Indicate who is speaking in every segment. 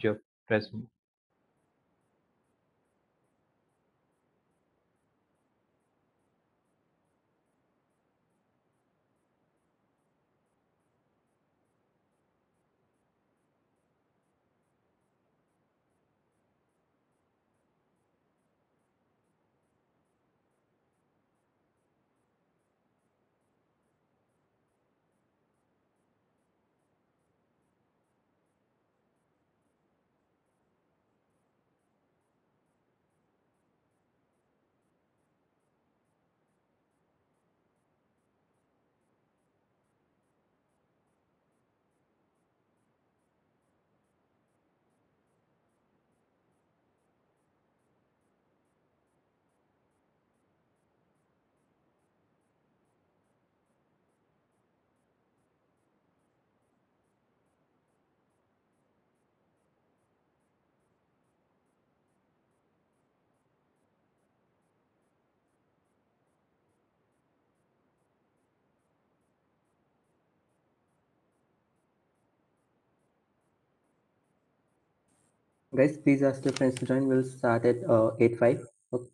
Speaker 1: your present.
Speaker 2: Guys, please ask your friends to join. We'll start at 8:05. Okay.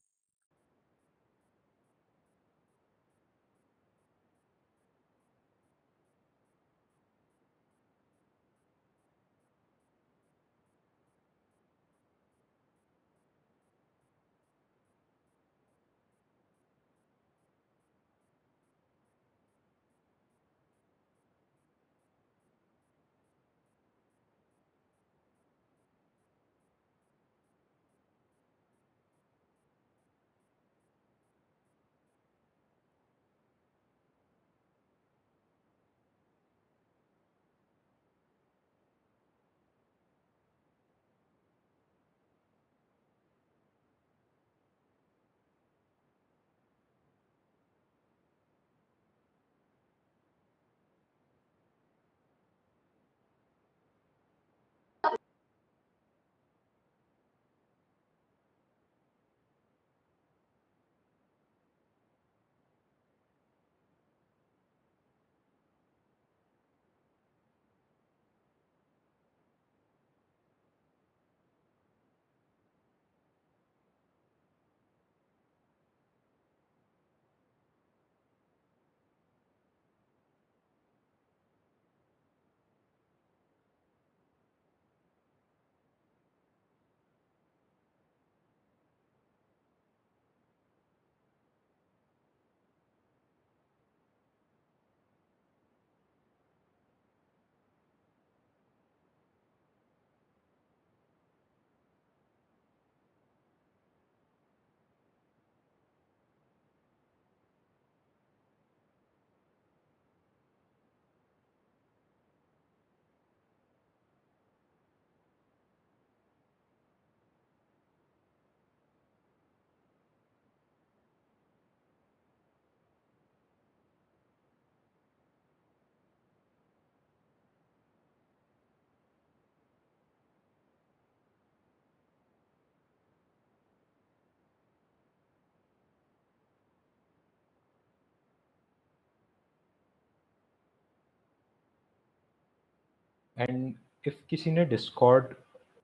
Speaker 1: And if किसी ने Discord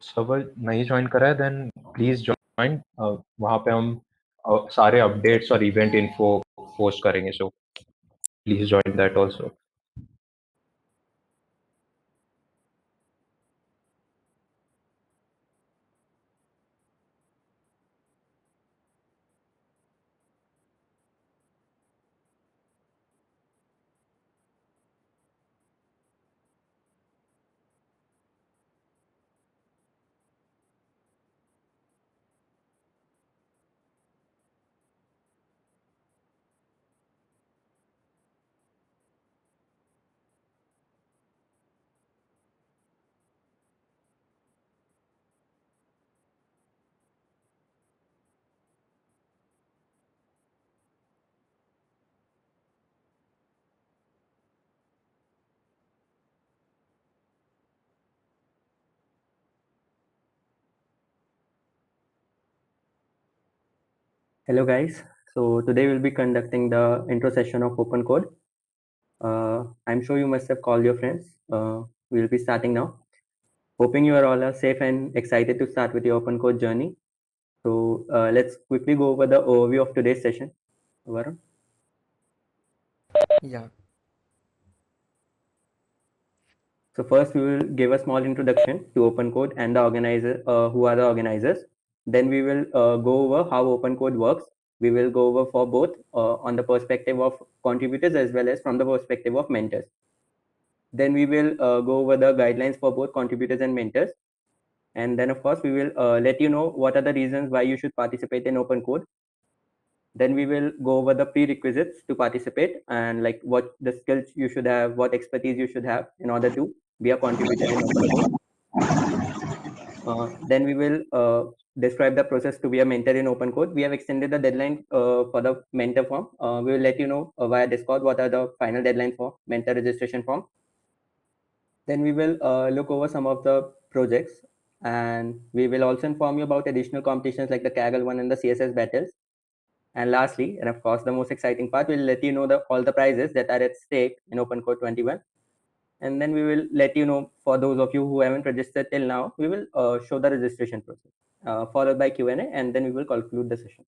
Speaker 1: server नहीं join करा है then please join, वहाँ पे हम सारे अपडेट्स और इवेंट इन्फो पोस्ट करेंगे, so please join that also.
Speaker 2: Hello, guys. So today we'll be conducting the intro session of Open Code. I'm sure you must have called your friends. We'll be starting now. Hoping you are all are safe and excited to start with your open code journey. So let's quickly go over the overview of today's session. Varun?
Speaker 3: Yeah,
Speaker 2: So first we will give a small introduction to open code and the organizer, who are the organizers. Then we will go over how open code works. We will go over for both on the perspective of contributors as well as from the perspective of mentors. Then we will go over the guidelines for both contributors and mentors. And then of course we will let you know what are the reasons why you should participate in open code. Then we will go over the prerequisites to participate and like what the skills you should have, what expertise you should have in order to be a contributor in open code. Then we will describe the process to be a mentor in open code. We have extended the deadline for the mentor form. We will let you know via Discord what are the final deadlines for mentor registration form. Then we will look over some of the projects, and we will also inform you about additional competitions like the Kaggle one and the CSS battles. And lastly, and of course, the most exciting part, we'll let you know all the prizes that are at stake in OpenCode 21. And then we will let you know, for those of you who haven't registered till now, we will show the registration process, followed by Q&A, and then we will conclude the session.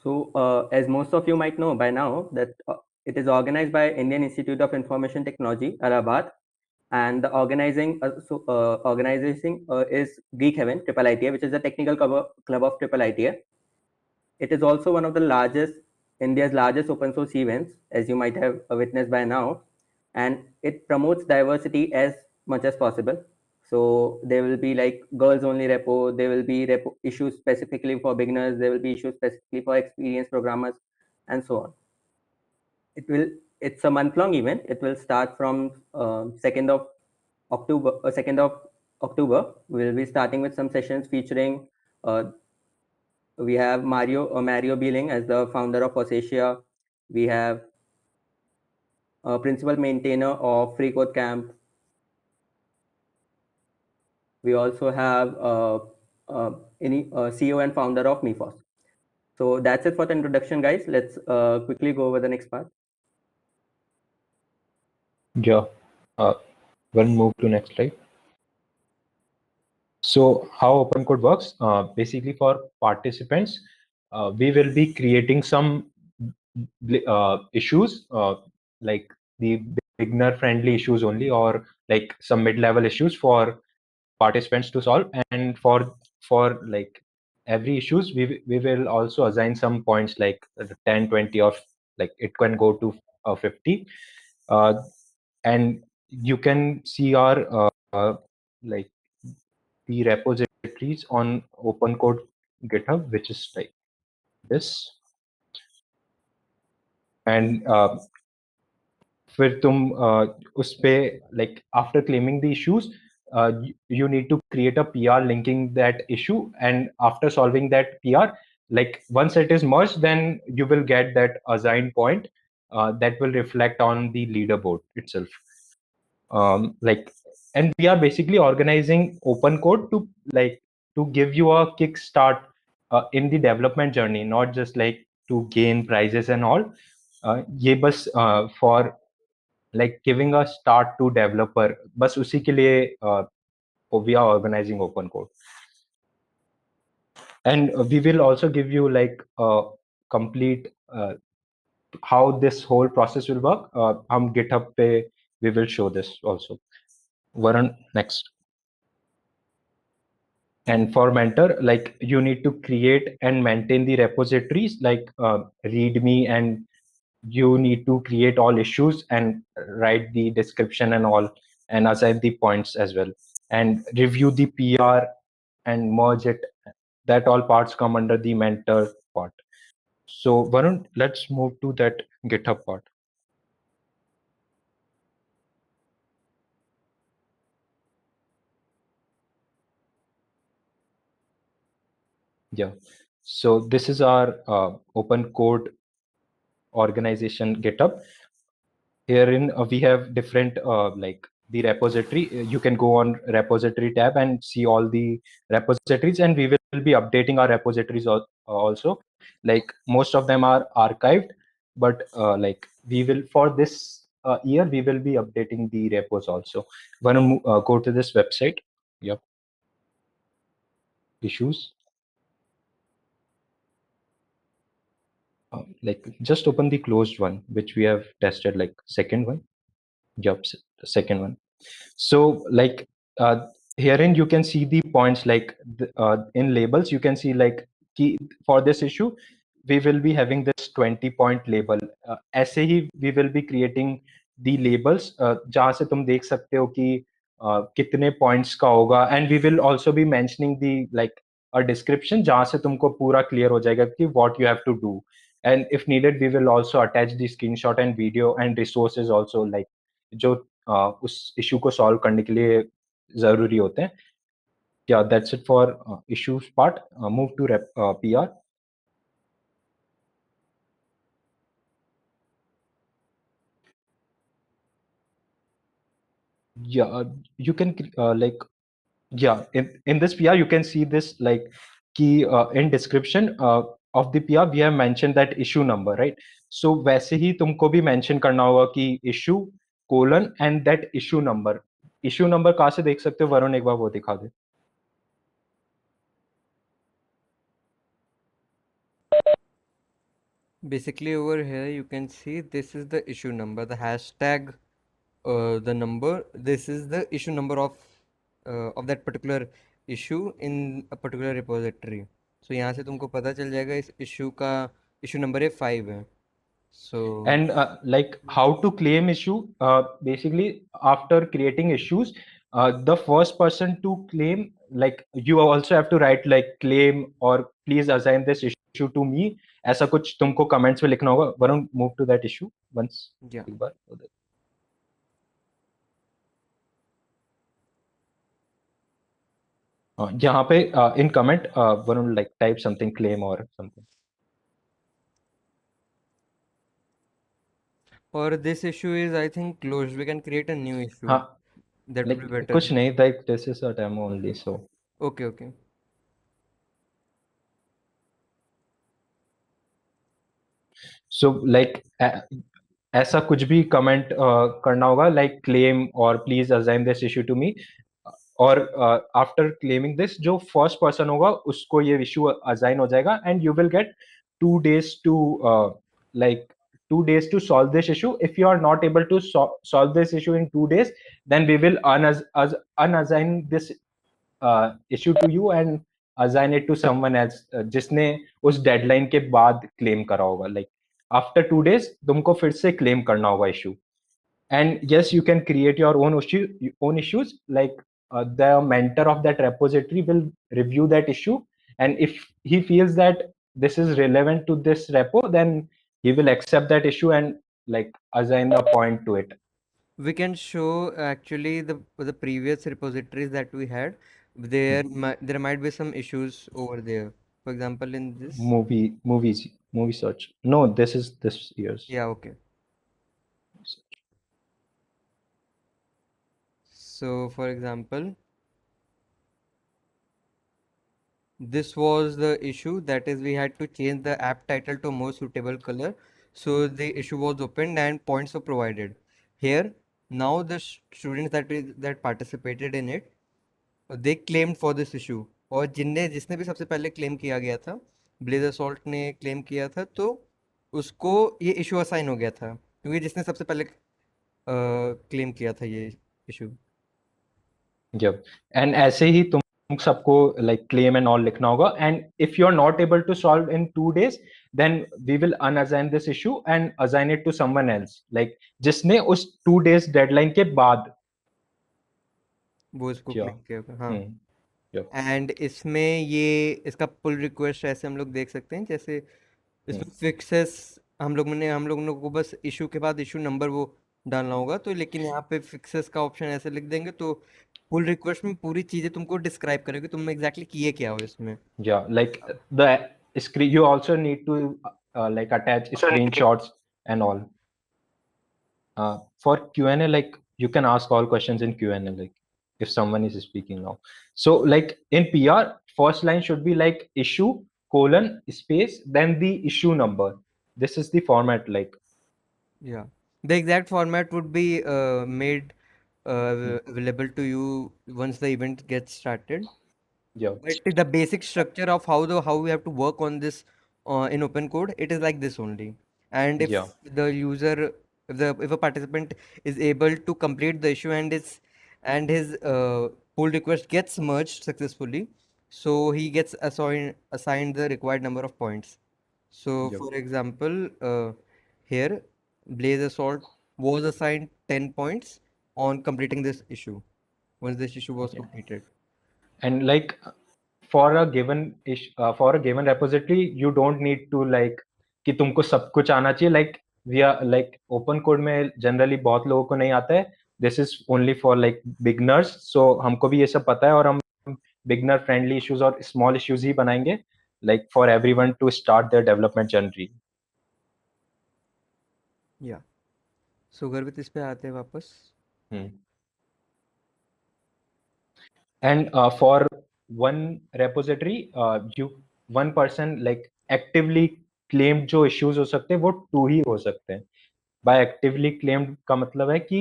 Speaker 2: So as most of you might know by now, that it is organized by Indian Institute of Information Technology, Allahabad, and the organizing is Geek Heaven Triple ITA, which is the technical club of Triple ITA. It is also one of the largest, India's largest open source events, as you might have witnessed by now, and it promotes diversity as much as possible. So there will be like girls only repo, there will be repo issues specifically for beginners, there will be issues specifically for experienced programmers, and so on. It's a month-long event. It will start from 2nd of October. We'll be starting with some sessions featuring we have Mario Beeling as the founder of Osatia. We have principal maintainer of Free Code Camp. We also have CEO and founder of MeFOS. So that's it for the introduction, guys. Let's quickly go over the next part.
Speaker 1: Yeah. We'll move to next slide. So how open code works, basically for participants, we will be creating some issues like the beginner friendly issues only, or like some mid-level issues for participants to solve. And for like every issues, we will also assign some points like 10, 20, or like it can go to 50. And you can see our like the repositories on open code GitHub, which is like this. And फिर तुम उस पे like after claiming the issues, you need to create a PR linking that issue, and after solving that PR, like once it is merged, then you will get that assigned point that will reflect on the leaderboard itself. Like, and we are basically organizing open code to give you a kickstart in the development journey, not just like to gain prizes and all. ये बस for like giving a start to developer, बस उसी के लिए we are organizing open code. And we will also give you like a complete how this whole process will work. हम GitHub पे we will show this also. Varun, next. And for mentor, like you need to create and maintain the repositories like readme, and you need to create all issues and write the description and all, and assign the points as well, and review the PR and merge it. That all parts come under the mentor part. So Varun, let's move to that GitHub part. Yeah. So this is our open code organization GitHub. Herein we have different like the repository. You can go on repository tab and see all the repositories, and we will be updating our repositories also. Like most of them are archived, but like we will, for this year we will be updating the repos also. Want to go to this website? Yep. Issues. Like just open the closed one, which we have tested, like second one. Yep, second one. So like herein you can see the points, like in labels you can see like key for this issue we will be having this 20 point label. ऐसे ही we will be creating the labels जहाँ से तुम देख सकते हो कि कितने points का होगा, and we will also be mentioning the like a description जहाँ से तुमको पूरा clear हो जाएगा कि what you have to do, and if needed we will also attach the screenshot and video and resources also, like जो उस issue को सॉल्व करने के लिए जरूरी होते हैं. Yeah, that's it for issues part. Move to PR. Yeah, you can like, yeah, in this PR you can see this like key in description of the PR we have mentioned that issue number, right? So वैसे ही तुमको भी mention करना होगा कि issue colon and that issue number. issue number कहाँ से देख सकते हो वरुण, एक बार वो दिखा दे.
Speaker 3: Basically over here you can see this is the issue number, the hashtag, the number, this is the issue number of that particular issue in a particular repository. So यहाँ से तुमको पता चल जाएगा इस issue का issue number है 5 है. So
Speaker 1: And like how to claim issue, basically after creating issues, the first person to claim, like you also have to write like claim or please assign this issue to me, ऐसा कुछ तुमको comments में लिखना होगा. Varun, move to that issue once.
Speaker 3: yeah,
Speaker 1: एक बार यहाँ पे in comment Varun like type something claim or something.
Speaker 3: or this issue is I think closed, we can create a new issue.
Speaker 1: हाँ,
Speaker 3: That would
Speaker 1: like
Speaker 3: be better.
Speaker 1: कुछ नहीं, like this is a demo only, so
Speaker 3: Okay.
Speaker 1: so like ऐसा कुछ भी comment करना होगा like claim और please assign this issue to me, और आफ्टर क्लेमिंग दिस जो फर्स्ट पर्सन होगा उसको ये इशू असाइन हो जाएगा, and you will get 2 days to like 2 days to solve this issue. If you are not able to solve this issue in 2 days, then we will unassign this issue to you and assign it to someone else जिसने उस deadline के बाद claim करा होगा. Like after 2 days तुमको फिर से claim करना होगा issue. And yes, you can create your own issues, like the mentor of that repository will review that issue, and if he feels that this is relevant to this repo, then he will accept that issue and like assign a point to it.
Speaker 3: We can show actually the previous repositories that we had. There might be some issues over there. For example, in this.
Speaker 1: Movie search. No, this is this year's.
Speaker 3: Yeah, okay. So for example, this was the issue, that is we had to change the app title to more suitable color. So the issue was opened and points were provided. Here now the students that participated in it, they claimed for this issue. और जिसने भी सबसे पहले claim किया गया था, blazer salt ने claim किया था, तो उसको ये इशू असाइन हो गया था क्योंकि जिसने सबसे पहले क्लेम किया था ये इशू.
Speaker 1: Yep. And ऐसे ही तुम सबको like claim and all लिखना होगा, and if you are not able to solve in 2 days, then we will unassign this issue and assign it to someone else, like जिसने उस 2 days deadline के बाद
Speaker 3: वो इसको
Speaker 1: किया.
Speaker 3: क्लेम किया होगा. हाँ.
Speaker 1: Yep.
Speaker 3: एंड इसमें ये इसका पुल रिक्वेस्ट ऐसे हम लोग देख सकते हैं, जैसे इसमें फिक्सेस हम लोगों को बस इशू के बाद इशू नंबर वो डालना होगा, तो लेकिन यहाँ पे फिक्सेस का ऑप्शन ऐसे लिख देंगे तो पुल रिक्वेस्ट में पूरी चीजें तुमको डिस्क्राइब करेगी तुम एग्जैक्टली किए क्या हो इसमें.
Speaker 1: Yeah, like the screen, you also need to like attach screenshots and all. For Q&A, like you can ask all questions in Q&A, like if someone is speaking now. So like in PR, first line should be like issue colon space then the issue number. This is the format, like.
Speaker 3: Yeah. The exact format would be made available to you once the event gets started.
Speaker 1: Yeah.
Speaker 3: But the basic structure of how we have to work on this in open code, it is like this only. And
Speaker 1: Yeah.
Speaker 3: if the user, if a participant is able to complete the issue and his pull request gets merged successfully, so he gets assigned the required number of points. So,
Speaker 1: Yep.
Speaker 3: for example, here Blaze Assault was assigned 10 points on completing this issue once this issue was
Speaker 1: Yeah.
Speaker 3: completed.
Speaker 1: And like for a given repository, you don't need to like कि तुमको सब कुछ आना चाहिए. Like we are like open code में generally बहुत लोगों को नहीं आता है. This is only for like beginners. So हमको भी ये सब पता है और हम beginner friendly issues और small issues ही बनाएंगे, like for everyone to start their development journey.
Speaker 3: Yeah. So गर्वित इस पे आते हैं वापस.
Speaker 1: And for one repository, one person like actively claimed जो issues हो सकते हैं वो 2 ही हो सकते हैं. By actively claimed का मतलब है कि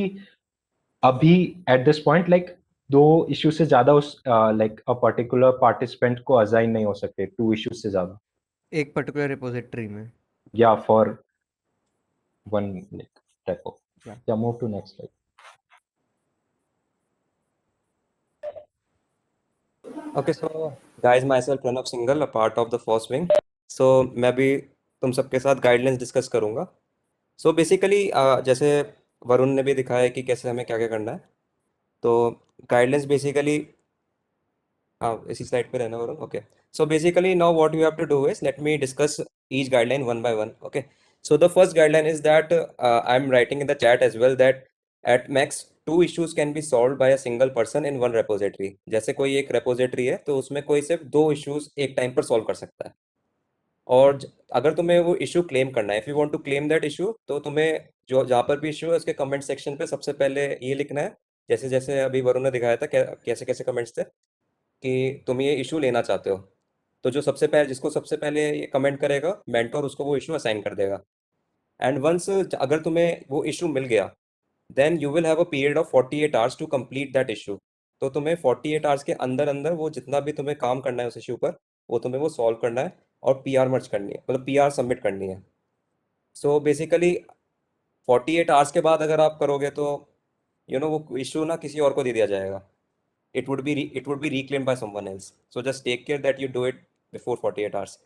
Speaker 1: अभी at this point like 2 issues से ज्यादा उस like a particular participant को assign नहीं हो सकते 2 issues से ज्यादा.
Speaker 3: एक पर्टिकुलर रिपोजिटरी में.
Speaker 1: Yeah, for one like repo.
Speaker 3: Yeah.
Speaker 1: Yeah, move to next slide.
Speaker 4: Okay, so guys, myself Pranav Singhal, a part of the first wing. So मैं भी तुम सबके साथ गाइडलाइंस डिस्कस करूंगा. So basically जैसे वरुण ने भी दिखाया है कि कैसे हमें क्या क्या करना है. तो गाइडलाइंस बेसिकली इसी स्लाइड पे रहना Varun. Okay. So basically now what you have to do is let me discuss each guideline one by one. Okay. So the first guideline is that I'm writing in the chat as well that at max 2 issues can be solved by a single person in one repository. जैसे कोई एक repository है तो उसमें कोई सिर्फ 2 issues एक time पर सॉल्व कर सकता है. और अगर तुम्हें वो इशू क्लेम करना है, if you want to claim that issue, तो तुम्हें जो जहाँ पर भी इशू है उसके कमेंट सेक्शन पे सबसे पहले ये लिखना है, जैसे जैसे अभी वरुण ने दिखाया था कैसे कैसे कमेंट्स थे कि तुम ये इशू लेना चाहते हो. तो जो सबसे पहले जिसको सबसे पहले ये कमेंट करेगा मेंटोर उसको वो इशू असाइन कर देगा. एंड वंस अगर तुम्हें वो इशू मिल गया then you will have a period of 48 hours to complete that issue. तो तुम्हें 48 आवर्स के अंदर अंदर वो जितना भी तुम्हें काम करना है उस इशू पर वो तुम्हें वो सॉल्व करना है और पीआर मर्ज करनी है, मतलब पीआर सबमिट करनी है. सो बेसिकली 48 आवर्स के बाद अगर आप करोगे तो वो इशू ना किसी और को दे दिया जाएगा. it would be reclaimed by someone else. So just take care that you do it before 48 hours.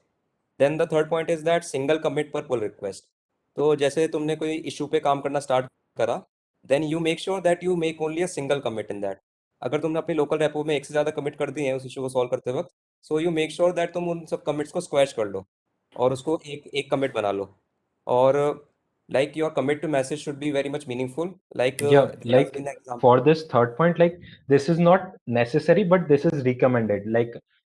Speaker 4: Then the third point is that single commit per pull request. तो जैसे तुमने कोई इशू पे काम करना स्टार्ट करा then you make sure that you make only a single commit in that. अगर तुमने अपनी लोकल रेपो में एक से ज़्यादा कमिट कर दिए हैं उस इशू को सॉल्व करते वक्त, so you make sure that तुम उन सब कमिट्स को स्क्वैश कर लो और उसको एक एक कमिट बना लो. और like your commit to message should be very much meaningful. Like
Speaker 1: Yeah,
Speaker 4: there has
Speaker 1: like
Speaker 4: been an example.
Speaker 1: for this third point, like this is not necessary, but this is recommended. Like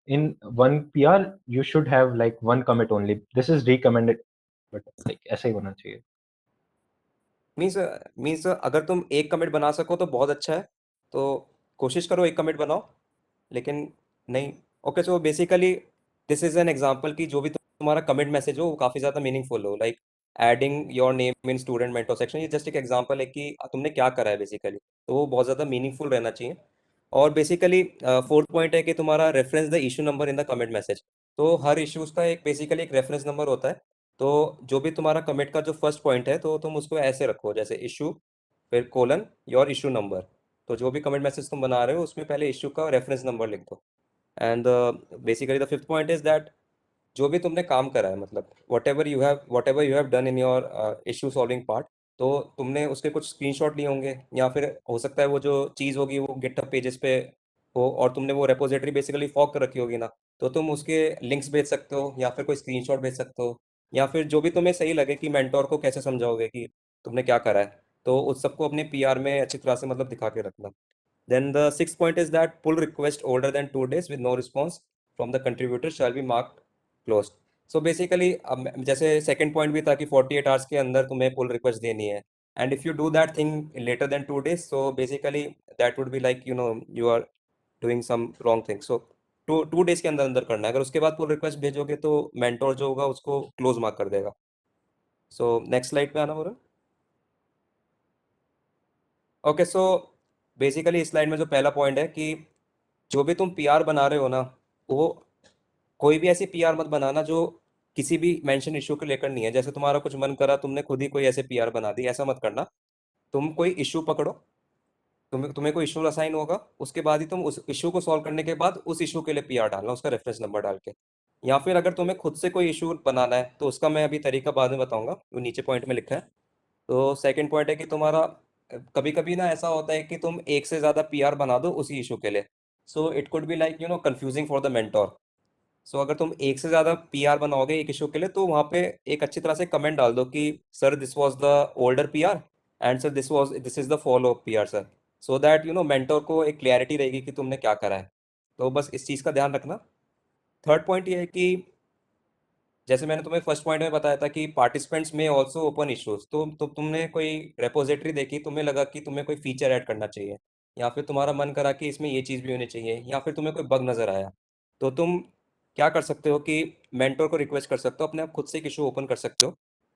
Speaker 1: in one PR, you should have like one commit only. This is recommended, but like ऐसा ही होना चाहिए.
Speaker 4: Means अगर तुम एक commit बना सको तो बहुत अच्छा है, तो कोशिश करो एक कमिट बनाओ, लेकिन नहीं. Okay, so basically this is an example कि जो भी तुम्हारा कमिट मैसेज हो वो काफ़ी ज़्यादा मीनिंगफुल हो. Like adding your name in student mentor section, ये जस्ट एक एग्जांपल है कि तुमने क्या करा है बेसिकली, तो वो बहुत ज़्यादा मीनिंगफुल रहना चाहिए. और बेसिकली फोर्थ पॉइंट है कि तुम्हारा reference the issue number in the commit message. तो हर इश्यूज का एक बेसिकली एक रेफरेंस नंबर होता है. तो जो भी तुम्हारा कमिट का जो फर्स्ट पॉइंट है तो तुम उसको ऐसे रखो जैसे इशू फिर कोलन योर इशू नंबर. तो जो भी कमिट मैसेज तुम बना रहे हो उसमें पहले इशू का रेफरेंस नंबर लिख दो. And basically the fifth point is that जो भी तुमने काम करा है, मतलब what ever you have done in your issue solving part, तो तुमने उसके कुछ स्क्रीनशॉट लिए होंगे या फिर हो सकता है वो जो चीज़ होगी वो गिटहब पेजेस पे हो और तुमने वो रेपोजिटरी बेसिकली फॉर्क कर रखी होगी ना, तो तुम उसके लिंक्स भेज सकते हो या फिर कोई स्क्रीनशॉट भेज सकते हो या फिर जो भी तुम्हें सही लगे कि मेंटोर को कैसे समझाओगे कि तुमने क्या करा है, तो उस सबको अपने पीआर में अच्छी तरह से मतलब दिखा के रखना. Then the sixth point is that pull request older than 2 days with no response from the contributor shall be marked closed. So basically जैसे second point भी था कि 48 hours के अंदर तुम्हें pull request देनी है. And if you do that thing later than 2 days, so basically that would be like you are doing some wrong thing. So 2 days के अंदर अंदर करना है. अगर उसके बाद pull request भेजोगे तो mentor जो होगा उसको close mark कर देगा. So next slide पे आना बोलो. ओके, सो बेसिकली इस स्लाइड में जो पहला पॉइंट है कि जो भी तुम पीआर बना रहे हो ना, वो कोई भी ऐसी पीआर मत बनाना जो किसी भी मेंशन इशू को लेकर नहीं है। जैसे तुम्हारा कुछ मन करा, तुमने खुद ही कोई ऐसे पीआर बना दी, ऐसा मत करना। तुम कोई इशू पकड़ो, तुम्हें कोई इशू असाइन होगा, उसके बाद ही तुम उस इशू को सॉल्व करने के बाद उस इशू के लिए पीआर डालना, उसका रेफरेंस नंबर डाल के। या फिर अगर तुम्हें खुद से कोई इशू बनाना है तो उसका मैं अभी तरीका बाद में बताऊंगा, वो नीचे पॉइंट में लिखा है। तो सेकंड पॉइंट है कि तुम्हारा कभी कभी ना ऐसा होता है कि तुम एक से ज़्यादा पीआर बना दो उसी इशू के लिए। So it could be like confusing for the mentor. So अगर तुम एक से ज़्यादा पीआर बनाओगे एक इशू के लिए, तो वहाँ पे एक अच्छी तरह से कमेंट डाल दो कि sir this was the older PR and sir this is the follow PR sir. So that mentor को एक क्लैरिटी रहेगी कि तुमने क्या करा है। तो बस इस चीज़ का ध्यान रखना। थर्ड पॉइंट ये है कि जैसे मैंने तुम्हें फर्स्ट पॉइंट में बताया था कि पार्टिसिपेंट्स में ऑल्सो ओपन इश्यूज, तो तुमने कोई रेपोजिटरी देखी, तुम्हें लगा कि तुम्हें कोई फीचर ऐड करना चाहिए, या फिर तुम्हारा मन करा कि इसमें ये चीज़ भी होनी चाहिए, या फिर तुम्हें कोई बग नज़र आया, तो तुम क्या कर सकते हो कि मेंटोर को रिक्वेस्ट कर सकते हो, अपने आप खुद से एक इशू ओपन कर सकते हो।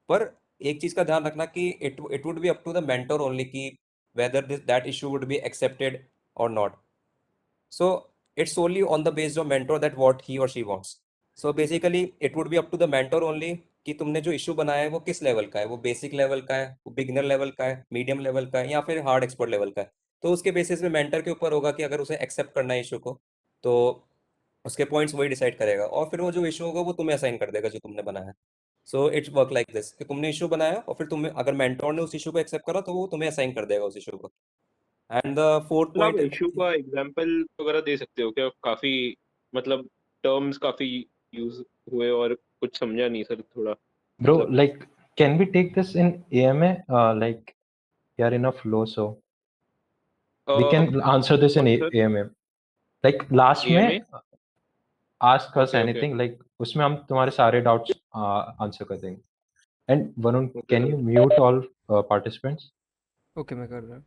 Speaker 4: पर एक चीज़ का ध्यान रखना कि it would be up to the mentor only कि whether that issue would be accepted और not. So it's solely on the basis of mentor that what he or she wants. So basically it would be up to the mentor only कि तुमने जो issue बनाया है वो किस level का है, वो बेसिक लेवल का है, वो बिगिनर लेवल का है, मीडियम लेवल का है, या फिर हार्ड एक्सपर्ट लेवल का है। तो उसके बेसिस में मेंटर के ऊपर होगा कि अगर उसे एक्सेप्ट करना है इशू को, तो उसके पॉइंट्स वही डिसाइड करेगा, और फिर वो जो इशू होगा वो तुम्हें असाइन कर देगा जो तुमने बनाया है। So it's work like this कि तुमने इशू बनाया और फिर तुम्हें अगर मेंटोर ने उस इशू को एक्सेप्ट करा तो वो तुम्हें असाइन कर देगा उस इशू को। एंड द फोर्थ
Speaker 5: मतलब आप
Speaker 4: पॉइंट,
Speaker 5: इशू का एग्जांपल वगैरह दे सकते हो क्या? काफी मतलब टर्म्स काफी यूज हुए और कुछ समझा नहीं सर थोड़ा,
Speaker 1: Bro,
Speaker 5: मतलब
Speaker 1: like, can we take this in AMA? Like, we are in a flow, so we can answer this in
Speaker 5: कौन sir?
Speaker 1: AMA. Like, last
Speaker 5: AMA?
Speaker 1: में ask us
Speaker 5: okay okay
Speaker 1: anything, like, उसमें हम तुम्हारे सारे doubts answer कर देंगे. And Varun,
Speaker 5: okay
Speaker 1: can
Speaker 5: sir.
Speaker 1: you mute all participants?
Speaker 3: Okay मैं कर रहा हूँ।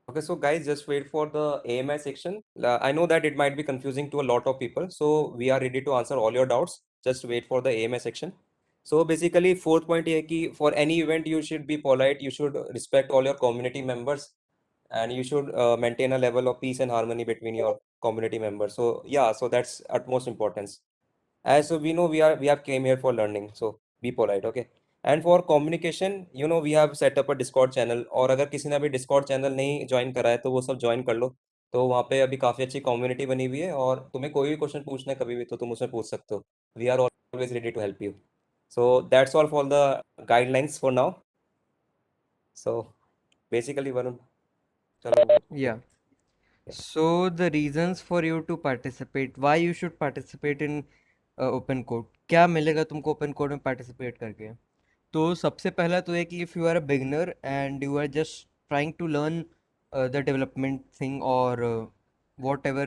Speaker 4: okay, so guys, just wait for the AMI section. I know that it might be confusing to a lot of people, so we are ready to answer all your doubts. Just wait for the AMI section. So basically, fourth point here कि for any event you should be polite, you should respect all your community members, and you should maintain a level of peace and harmony between your community members. So yeah, so that's utmost importance. As so we know we have came here for learning, so be polite, okay? And for communication, we have set up a Discord channel, और अगर किसी ने अभी Discord channel नहीं join करा है तो वो सब ज्वाइन कर लो। तो वहाँ पे अभी काफ़ी अच्छी कम्युनिटी बनी हुई है, और तुम्हें कोई भी क्वेश्चन पूछना है कभी भी तो तुम उसमें पूछ सकते हो। We are always ready to help you. So that's all for the guidelines for now. So basically Varun, चलो
Speaker 3: Yeah. So the reasons for you to participate, why you should participate in open code, क्या मिलेगा तुमको open code में participate करके? तो सबसे पहला तो है कि if you are a beginner and you are just trying to learn the development thing और whatever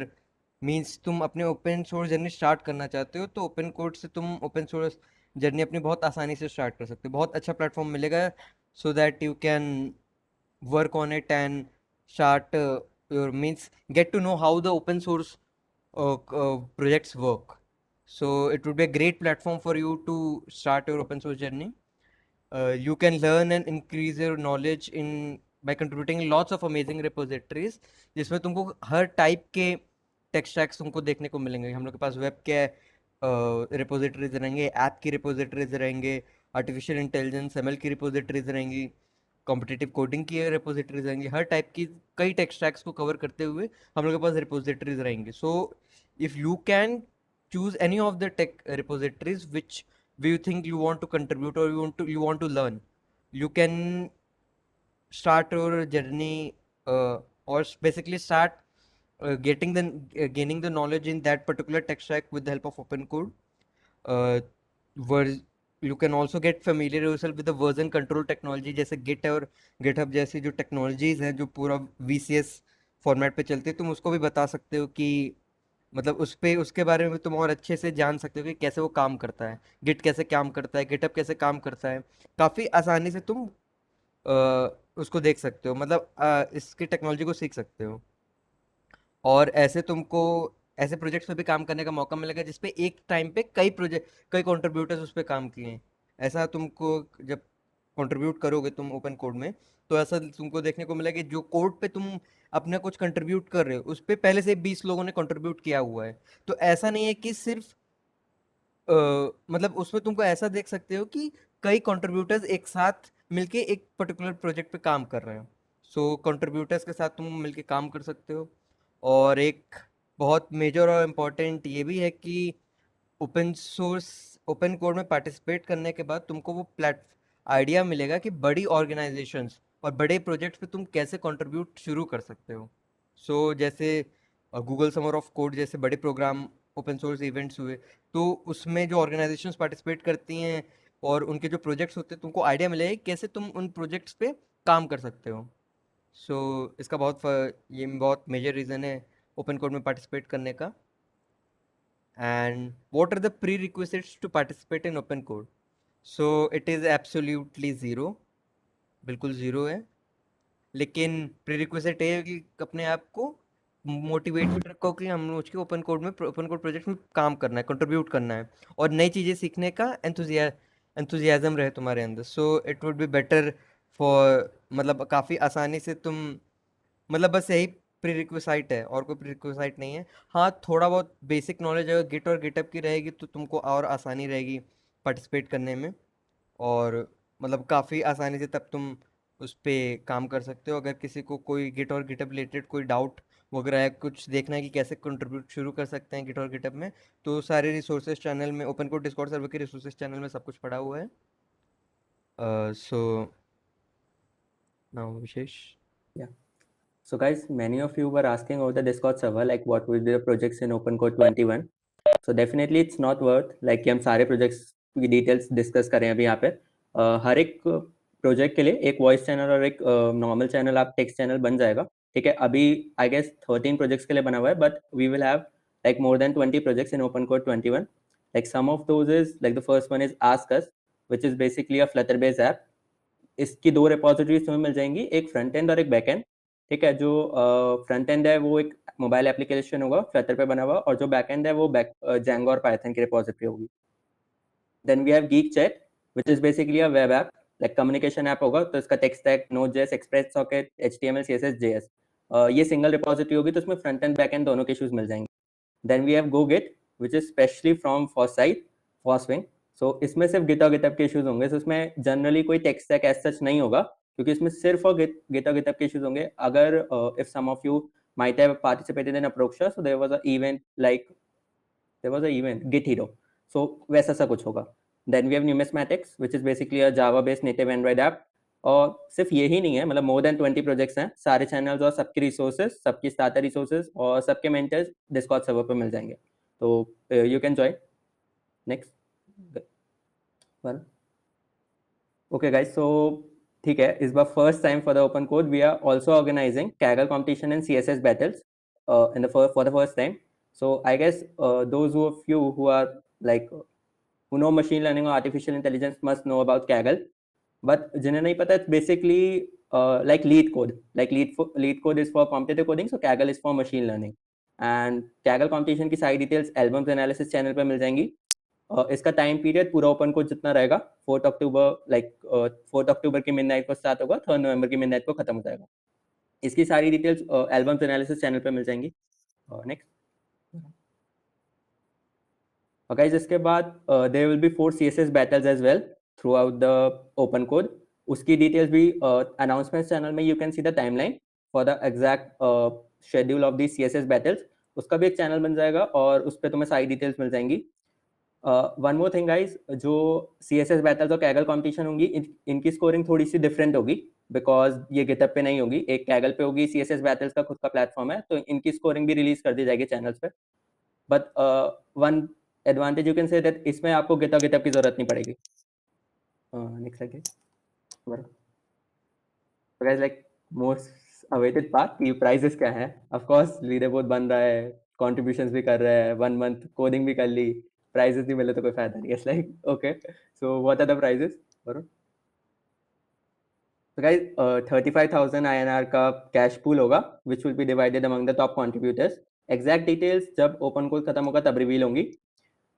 Speaker 3: means तुम अपने open source जर्नी स्टार्ट करना चाहते हो, तो open code से तुम open source जर्नी अपनी बहुत आसानी से स्टार्ट कर सकते हो। बहुत अच्छा प्लेटफॉर्म मिलेगा so that you can work on it and start your means get to know how the open source projects work. So it would be a great platform for you to start your open source journey. You can learn and increase your knowledge in by contributing lots of amazing repositories जिसमें तुमको हर type के take stacks तुमको देखने को मिलेंगे। हम लोग के पास वेब के रिपोजिटरीज रहेंगे, ऐप की रिपोजिटरीज रहेंगे, आर्टिफिशियल इंटेलिजेंस एमएल की रिपोजिटरीज रहेंगी, कॉम्पिटिटिव कोडिंग की रिपोजिटरीज रहेंगी। हर टाइप की कई टेक स्टैक्स को कवर करते हुए हम लोग के पास रिपोजिटरीज रहेंगी। So if you can choose any of the tech repositories which you think you want to contribute or you want to learn, you can start your journey or basically start gaining the knowledge in that particular tech stack with the help of open code. uh, you can also get familiar yourself with the version control technology जैसे git और github जैसी जो technologies हैं जो पूरा VCS format पे चलती है, तुम उसको भी बता सकते हो कि मतलब उस पे उसके बारे में तुम और अच्छे से जान सकते हो कि कैसे वो काम करता है, गिट कैसे काम करता है, गिटहब कैसे काम करता है। काफ़ी आसानी से तुम उसको देख सकते हो, मतलब इसकी टेक्नोलॉजी को सीख सकते हो। और ऐसे तुमको ऐसे प्रोजेक्ट्स पे भी काम करने का मौका मिलेगा जिसपे एक टाइम पे कई कंट्रीब्यूटर्स उस पे काम किए हैं। ऐसा तुमको जब कंट्रीब्यूट करोगे तुम ओपन कोड में, तो ऐसा तुमको देखने को मिलेगा कि जो कोड पे तुम अपना कुछ कंट्रीब्यूट कर रहे हो उस पे पहले से 20 लोगों ने कंट्रीब्यूट किया हुआ है। तो ऐसा नहीं है कि सिर्फ मतलब उसमें तुमको ऐसा देख सकते हो कि कई कंट्रीब्यूटर्स एक साथ मिलके एक पर्टिकुलर प्रोजेक्ट पे काम कर रहे हो। सो कंट्रीब्यूटर्स के साथ तुम मिलके काम कर सकते हो। और एक बहुत मेजर और इम्पोर्टेंट ये भी है कि ओपन सोर्स ओपन कोड में पार्टिसिपेट करने के बाद तुमको वो आइडिया मिलेगा कि बड़ी ऑर्गेनाइजेशंस और बड़े प्रोजेक्ट्स पे तुम कैसे कंट्रीब्यूट शुरू कर सकते हो। सो जैसे गूगल समर ऑफ कोड जैसे बड़े प्रोग्राम ओपन सोर्स इवेंट्स हुए, तो उसमें जो ऑर्गेनाइजेशंस पार्टिसिपेट करती हैं और उनके जो प्रोजेक्ट्स होते हैं तुमको आइडिया मिलेगा कि कैसे तुम उन प्रोजेक्ट्स पे काम कर सकते हो। सो इसका ये बहुत मेजर रीज़न है ओपन कोड में पार्टिसिपेट करने का। And what are the prerequisites to participate in open code? So it is absolutely zero, बिल्कुल ज़ीरो है। लेकिन प्रीरिक्विजिट ये है कि अपने आप को मोटिवेटेड रखो कि हम उसके ओपन कोड प्रोजेक्ट में काम करना है, कंट्रीब्यूट करना है और नई चीज़ें सीखने का एंथुजियाज्म रहे तुम्हारे अंदर। So it would be better for, मतलब काफ़ी आसानी से तुम, मतलब बस यही प्रीरिक्विसाइट है और कोई प्रीरिक्विसाइट नहीं है। हाँ, थोड़ा बहुत बेसिक नॉलेज अगर गिट और गिटअप की रहेगी तो तुमको और आसानी रहेगी पार्टिसिपेट करने में। और मतलब काफ़ी आसानी से तब तुम उस पे काम कर सकते हो। अगर किसी को कोई गिट और गिटअप रिलेटेड कोई डाउट वगैरह है, कुछ देखना है कि कैसे कंट्रीब्यूट शुरू कर सकते हैं गिट और गिटअप में, तो सारे रिसोर्सेज चैनल में, ओपन कोड डिस्कॉर्ड सर्वर के रिसोर्सेज चैनल में सब कुछ पड़ा हुआ है। So now wishes.
Speaker 2: Yeah. So guys, many of you were asking over the Discord server like what will be the projects in OpenCode 21. So definitely it's not worth like कि हम सारे projects की details discuss करें अभी यहाँ पे। हर एक project के लिए एक वॉइस चैनल और एक नॉर्मल चैनल, आप टेक्स्ट चैनल बन जाएगा, ठीक है। अभी आई गेस 13 प्रोजेक्ट्स के लिए बना हुआ है, but we will have like more than 20 projects in OpenCode 21. Like some of those is like the first one is Ask Us, which is basically a Flutter based app. इसकी दो repositories तुम्हें मिल जाएंगी, एक फ्रंट एंड और एक back and, ठीक है। जो फ्रंट एंड है वो एक मोबाइल एप्लीकेशन होगा फ्लटर पे बना हुआ, और जो बैक एंड है वो Django और पाइथन की रिपोजिटरी होगी। Then we have geek chat which is basically a web app, like communication app होगा, तो इसका tech stack Node.js, express socket, HTML, CSS, JS, ये सिंगल रिपोजिटरी होगी, तो उसमें फ्रंट एंड बैक एंड दोनों के इशूज मिल जाएंगे। Then we have GoGit which is specially from FOSS FOSSwing। सो इसमें सिर्फ गिट और गिटअप के इशूज होंगे, तो इसमें जनरली कोई टेक्स्ट स्टैक एज सच नहीं होगा, क्योंकि इसमें सिर्फ और गिट और गिटअप के इशूज होंगे। अगर if some of you might have participated in Aproxia, so there was an event like Git Hero, so वैसा सा कुछ होगा। Then we have Numismatics, which is basically a Java based native Android app। और सिर्फ यही नहीं है, मतलब मोर देन 20 प्रोजेक्ट्स हैं, सारे चैनल्स और सबके रिसोर्सेज, सबकी स्टार्टर रिसोर्सेज और सबके मेंटर्स डिस्कॉर्ड सर्वर पर मिल जाएंगे, तो you can join. Next one. Okay guys, so ठीक है, इस बार first time for the open code we are also organising Kaggle competition and CSS battles in the for the first time. So I guess those of you who are like who know machine learning or artificial intelligence must know about Kaggle, but जिन्हें नहीं पता, it's basically like lead code, like lead code is for competitive coding, so Kaggle is for machine learning। and Kaggle competition की सारी details albums analysis channel पर मिल जाएंगी। इसका time period पूरा open code जितना रहेगा 4 अक्टूबर, लाइक 4 अक्टूबर की मिडनाइट को स्टार्ट होगा, 3 नवंबर की मिडनाइट को खत्म हो जाएगा। इसकी सारी डिटेल्स एल्बम्स एनालिसिस चैनल पे मिल जाएंगी। नेक्स्ट गाइस, इसके बाद there will be 4 CSS battles as well throughout the open code. उसकी डिटेल्स भी अनाउंसमेंट चैनल में, you can see the timeline for the exact schedule of the CSS battles, उसका भी एक चैनल बन जाएगा और उस पर तुम्हें सारी डिटेल्स मिल जाएंगी। वन मोर थिंग गाइस, जो CSS बैटल्स और Kaggle कंपटीशन होंगी, इनकी स्कोरिंग थोड़ी सी डिफरेंट होगी, बिकॉज ये गिटअप पे नहीं होगी, एक Kaggle पे होगी। CSS बैटल्स का खुद का प्लेटफॉर्म है, तो इनकी स्कोरिंग भी रिलीज कर दी जाएगी चैनल्स पे। But one advantage you can say that इसमें आपको गिटअप की जरूरत नहीं पड़ेगी। Next guys, like most awaited part, की प्राइजेस क्या है। ऑफ कोर्स लीडर बोर्ड बन रहा है, कॉन्ट्रीब्यूशंस भी कर रहा है, 1 मंथ कोडिंग भी कर ली, प्राइजेस नहीं मिले तो कोई फायदा नहीं है। Like okay, so what are the prizes Varun? तो गाइस 35,000 INR का कैश पूल होगा, which will be divided among the top contributors. Exact details जब ओपन कोड खत्म होगा तब रिवील होंगी।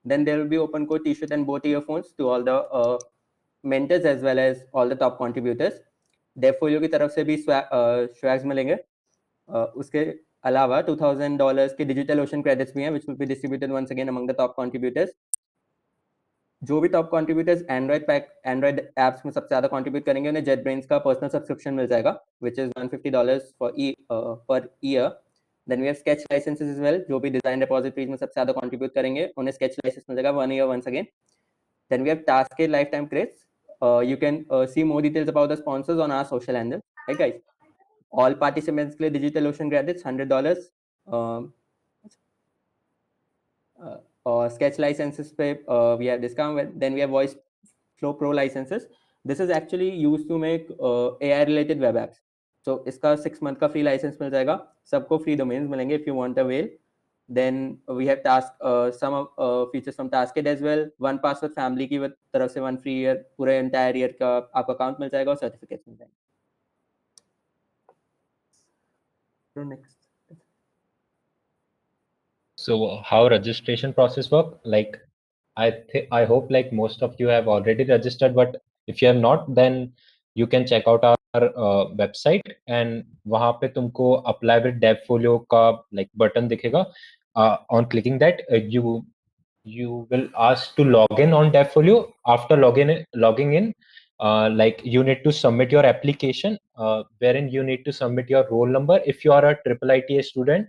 Speaker 2: Then there will be open code T-shirt and boAt earphones to all the mentors as well as all the top contributors. Devfolio की तरफ से भी swags मिलेंगे. उसके अलावा $2,000 के digital ocean credits भी हैं, which will be distributed once again among the top contributors. जो भी टॉप कॉन्ट्रीब्यूटर्स एंड्रॉइड एप्स में सबसे ज्यादा कंट्रीब्यूट करेंगे उन्हें JetBrains का पर्सनल सब्सक्रिप्शन मिल जाएगा, which is $150 per year. Then we have sketch licenses as well. जो भी डिजाइन repositories में सबसे ज्यादा कंट्रीब्यूट करेंगे उन्हें sketch license मिल जाएगा 1 year once again. Then we have Taskade lifetime credits. You can see more details about the sponsors on our social handle. Right, guys? All participants के लिए DigitalOcean credits $100. Or sketch licenses पे we have discount. Then we have Voice Flow Pro licenses. This is actually used to make AI related web apps. So इसका 6 month का free license मिल जाएगा. सबको free domains मिलेंगे if you want a whale. Then we have some features from Taskade as well. 1Password family की तरफ से 1 free year, पूरे entire year का आपका account मिल जाएगा और certificates मिल जाएंगे. So next.
Speaker 1: So how registration process work? Like I hope like most of you have already registered, but if you have not, then you can check out our website and वहाँ पे तुमको apply with Devfolio का like button दिखेगा. On clicking that, you will ask to log in on Devfolio. After logging in, like you need to submit your application, wherein you need to submit your roll number. If you are a triple ITA student,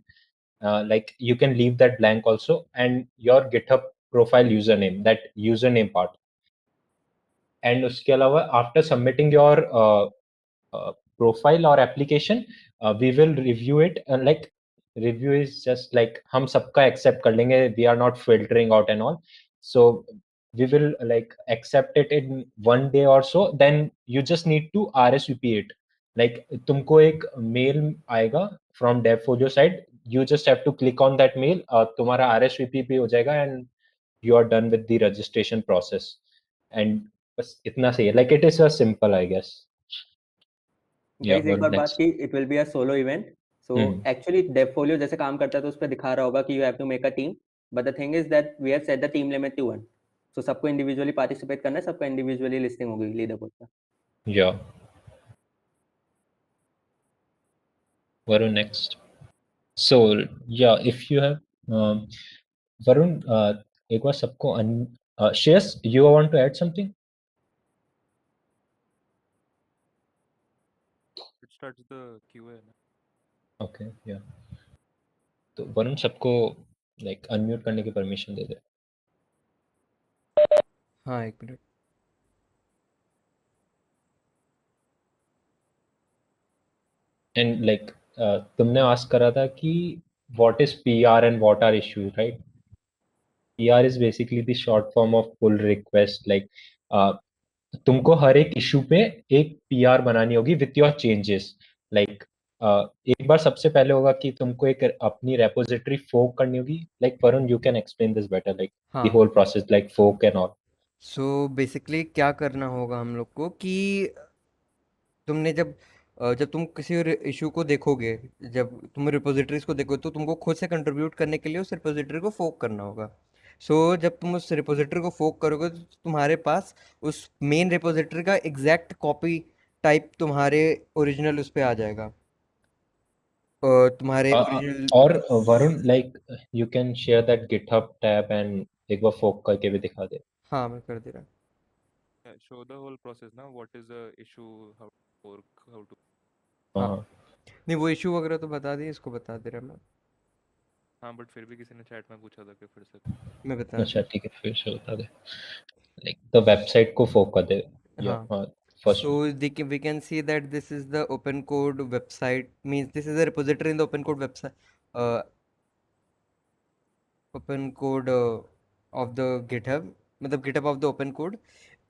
Speaker 1: like you can leave that blank also, and your GitHub profile username, that username part. And उसके अलावा after submitting your profile or application, we will review it, and like review is just like हम सबका accept कर लेंगे, we are not filtering out and all, so we will like accept it in 1 day or so. Then you just need to RSVP it. Like तुमको एक mail आएगा from Devfolio side, you just have to click on that mail, तुम्हारा RSVP भी हो जाएगा and you are done with the registration process. And बस इतना सही है, like it is a simple I guess.
Speaker 2: Guys, एक बार बात
Speaker 1: next.
Speaker 2: की, it will be a solo event. So actually Devfolio जैसे काम करता है तो उस पर दिखा रहा होगा कि you have to make a team, but the thing is that we have set the team limit to 1. So सबको individually participate करना है, सबका individually listing होगी leaderboard पर.
Speaker 1: Yeah. Varun next. So yeah, if you have Varun, एक बार सबको Shreyas, you want to add something?
Speaker 6: It starts the QA.
Speaker 1: Okay, yeah. तो वरुण सबको like unmute करने की permission दे दे.
Speaker 3: हाँ, एक मिनट.
Speaker 1: And like तुमने ask करा था कि what is PR and what are issues, right? PR is basically the short form of pull request. Like तुमको हर एक इशू पे एक PR बनानी होगी with your changes. Like एक बार सबसे पहले होगा कि तुमको एक अपनी repository fork करनी होगी. Like Varun, you can explain this better, like the
Speaker 3: हाँ.
Speaker 1: whole process, like fork and all.
Speaker 3: So basically क्या करना होगा हम लोग को कि तुमने जब तुम किसी इशू को देखोगे, जब तुम रिपोजिटरीज को देखो तो तुमको खुद से कंट्रीब्यूट करने के लिए उस रिपोजिटरी को फोक करना होगा. जब तुम उस रिपोजिटरी को फोक करोगे तो तुम्हारे पास उस मेन रिपोजिटरी का एग्जैक्ट कॉपी टाइप तुम्हारे ओरिजिनल उस पे आ जाएगा. तुम्हारे ओरिजिनल
Speaker 1: और Varun, like you can share that GitHub tab and एक बार fork करके भी दिखा दे.
Speaker 3: हाँ, मैं कर दे रहा.
Speaker 6: Yeah, show the whole process now. What is the issue? How to work? How to?
Speaker 3: हाँ. नहीं, वो इशू वगैरह तो बता दिए, इसको बता दे रहा मैं.
Speaker 6: हाँ, but फिर भी किसी ने चैट में पूछा था कि फिर से.
Speaker 3: मैं बता
Speaker 1: अच्छा
Speaker 3: दूँ.
Speaker 1: ठीक है, फिर से बता दे. Like the website को fork कर दे. Yeah,
Speaker 3: हाँ.
Speaker 1: first.
Speaker 3: So we can see that this is the open code website, means this is a repository in the open code website, open code of the GitHub, मतलब GitHub of the open code.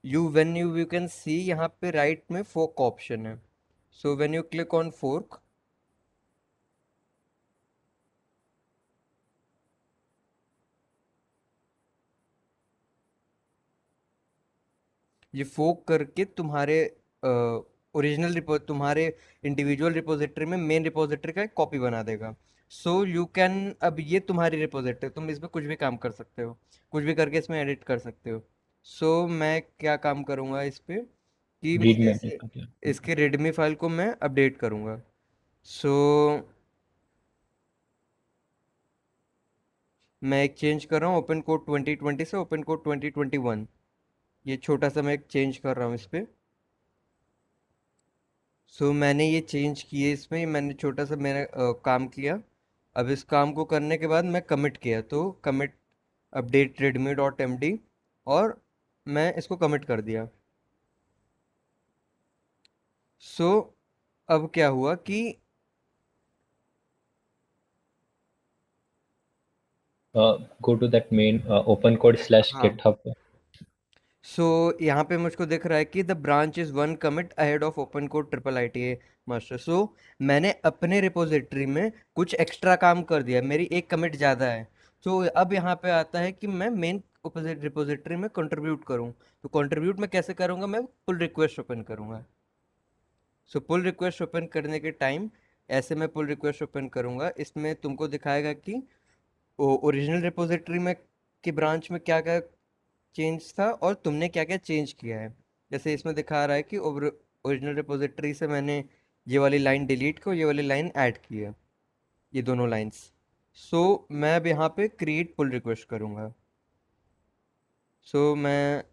Speaker 3: When you can see यहाँ पे right में fork option है. So when you click on fork, ये फोक करके तुम्हारे original तुम्हारे individual repository में मेन रिपोजिटरी का एक कॉपी बना देगा. यू कैन, अब ये तुम्हारी रिपोजिटरी, तुम इसमें कुछ भी काम कर सकते हो, कुछ भी करके इसमें एडिट कर सकते हो. सो मैं क्या काम करूँगा इस पे कि
Speaker 1: रीड
Speaker 3: मुझे
Speaker 1: में update कर दिया।
Speaker 3: इसके रेडमी फाइल को मैं अपडेट करूँगा। सो मैं एक चेंज कर रहा हूँ ओपन कोड 2020 से ओपन कोड 2021। ये छोटा सा मैं एक चेंज कर रहा हूँ इस पे। सो मैंने ये चेंज किए इसमें, मैंने छोटा सा मैंने काम किया। अब इस काम को करने के बाद मैं कमिट किया, तो commit update readme dot M D, और मैं इसको कमिट कर दिया। सो अब क्या हुआ कि
Speaker 1: Go to that main open code slash
Speaker 3: हाँ,
Speaker 1: GitHub।
Speaker 3: सो यहाँ पे मुझको दिख रहा है कि the branch is one commit ahead of open code triple I T A master. सो मैंने अपने रिपोजिटरी में कुछ एक्स्ट्रा काम कर दिया, मेरी एक कमिट ज़्यादा है। सो अब यहाँ पे आता है कि मैं मेन रिपोजिटरी में कंट्रीब्यूट करूँ। तो कंट्रीब्यूट मैं कैसे करूँगा, मैं पुल रिक्वेस्ट ओपन करूँगा। सो पुल रिक्वेस्ट ओपन करने के टाइम ऐसे मैं पुल रिक्वेस्ट ओपन करूँगा, इसमें तुमको दिखाएगा कि ओरिजिनल रिपोजिटरी में की ब्रांच में क्या क्या चेंज था और तुमने क्या क्या चेंज किया है। जैसे इसमें दिखा रहा है कि ओरिजिनल रिपोजिटरी से मैंने ये वाली लाइन डिलीट की और ये वाली लाइन ऐड की है, ये दोनों लाइंस। सो मैं अब यहाँ पे क्रिएट पुल रिक्वेस्ट करूँगा। सो मैं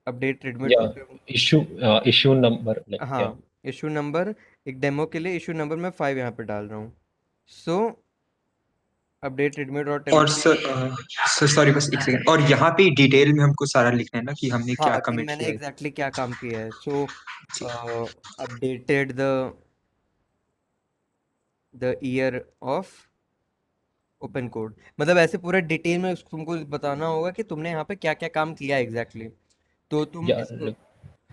Speaker 3: update Redmi
Speaker 1: Yeah,
Speaker 3: dot,
Speaker 1: issue number like yeah.
Speaker 3: हाँ, इशू नंबर, एक डेमो के लिए इशू नंबर मैं 5 यहाँ पे डाल रहा हूँ। So update readme dot M
Speaker 7: और सर सॉरी बस एक सेकंड, और यहाँ पे डिटेल में हमको सारा लिखना है ना कि हमने क्या
Speaker 3: हाँ, कि
Speaker 7: कमिट
Speaker 3: मैंने
Speaker 7: किया है।
Speaker 3: एग्जैक्टली क्या काम किया है। So updated the year of open code, मतलब ऐसे पूरा डिटेल में तुमको बताना होगा कि तुमने यहाँ पे क्या क्या काम किया एग्जैक्टली तो तुम
Speaker 1: Yeah,
Speaker 3: इसको,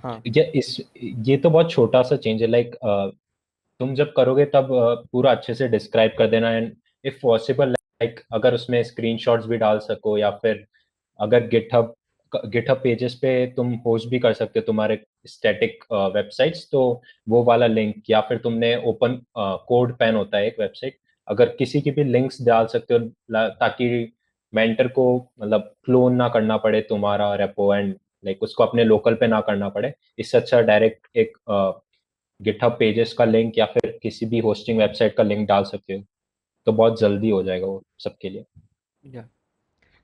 Speaker 3: हाँ
Speaker 1: ये तो बहुत छोटा सा चेंज है लाइक तुम जब करोगे तब पूरा अच्छे से डिस्क्राइब कर देना एंड इफ पॉसिबल लाइक अगर उसमें स्क्रीनशॉट्स भी डाल सको या फिर अगर गिटहब पेजेस पे तुम होस्ट भी कर सकते हो तुम्हारे स्टैटिक वेबसाइट्स, तो वो वाला लिंक या फिर तुमने ओपन कोड पेन होता है एक वेबसाइट, अगर किसी की भी लिंक्स डाल सकते हो ताकि मेंटर को मतलब क्लोन ना करना पड़े तुम्हारा रेपो एंड लाइक उसको अपने लोकल पे ना करना पड़े। इससे अच्छा डायरेक्ट एक गिटहब पेजेस का लिंक या फिर किसी भी होस्टिंग वेबसाइट का लिंक डाल सकते हो, तो बहुत जल्दी हो जाएगा वो सबके लिए।
Speaker 3: या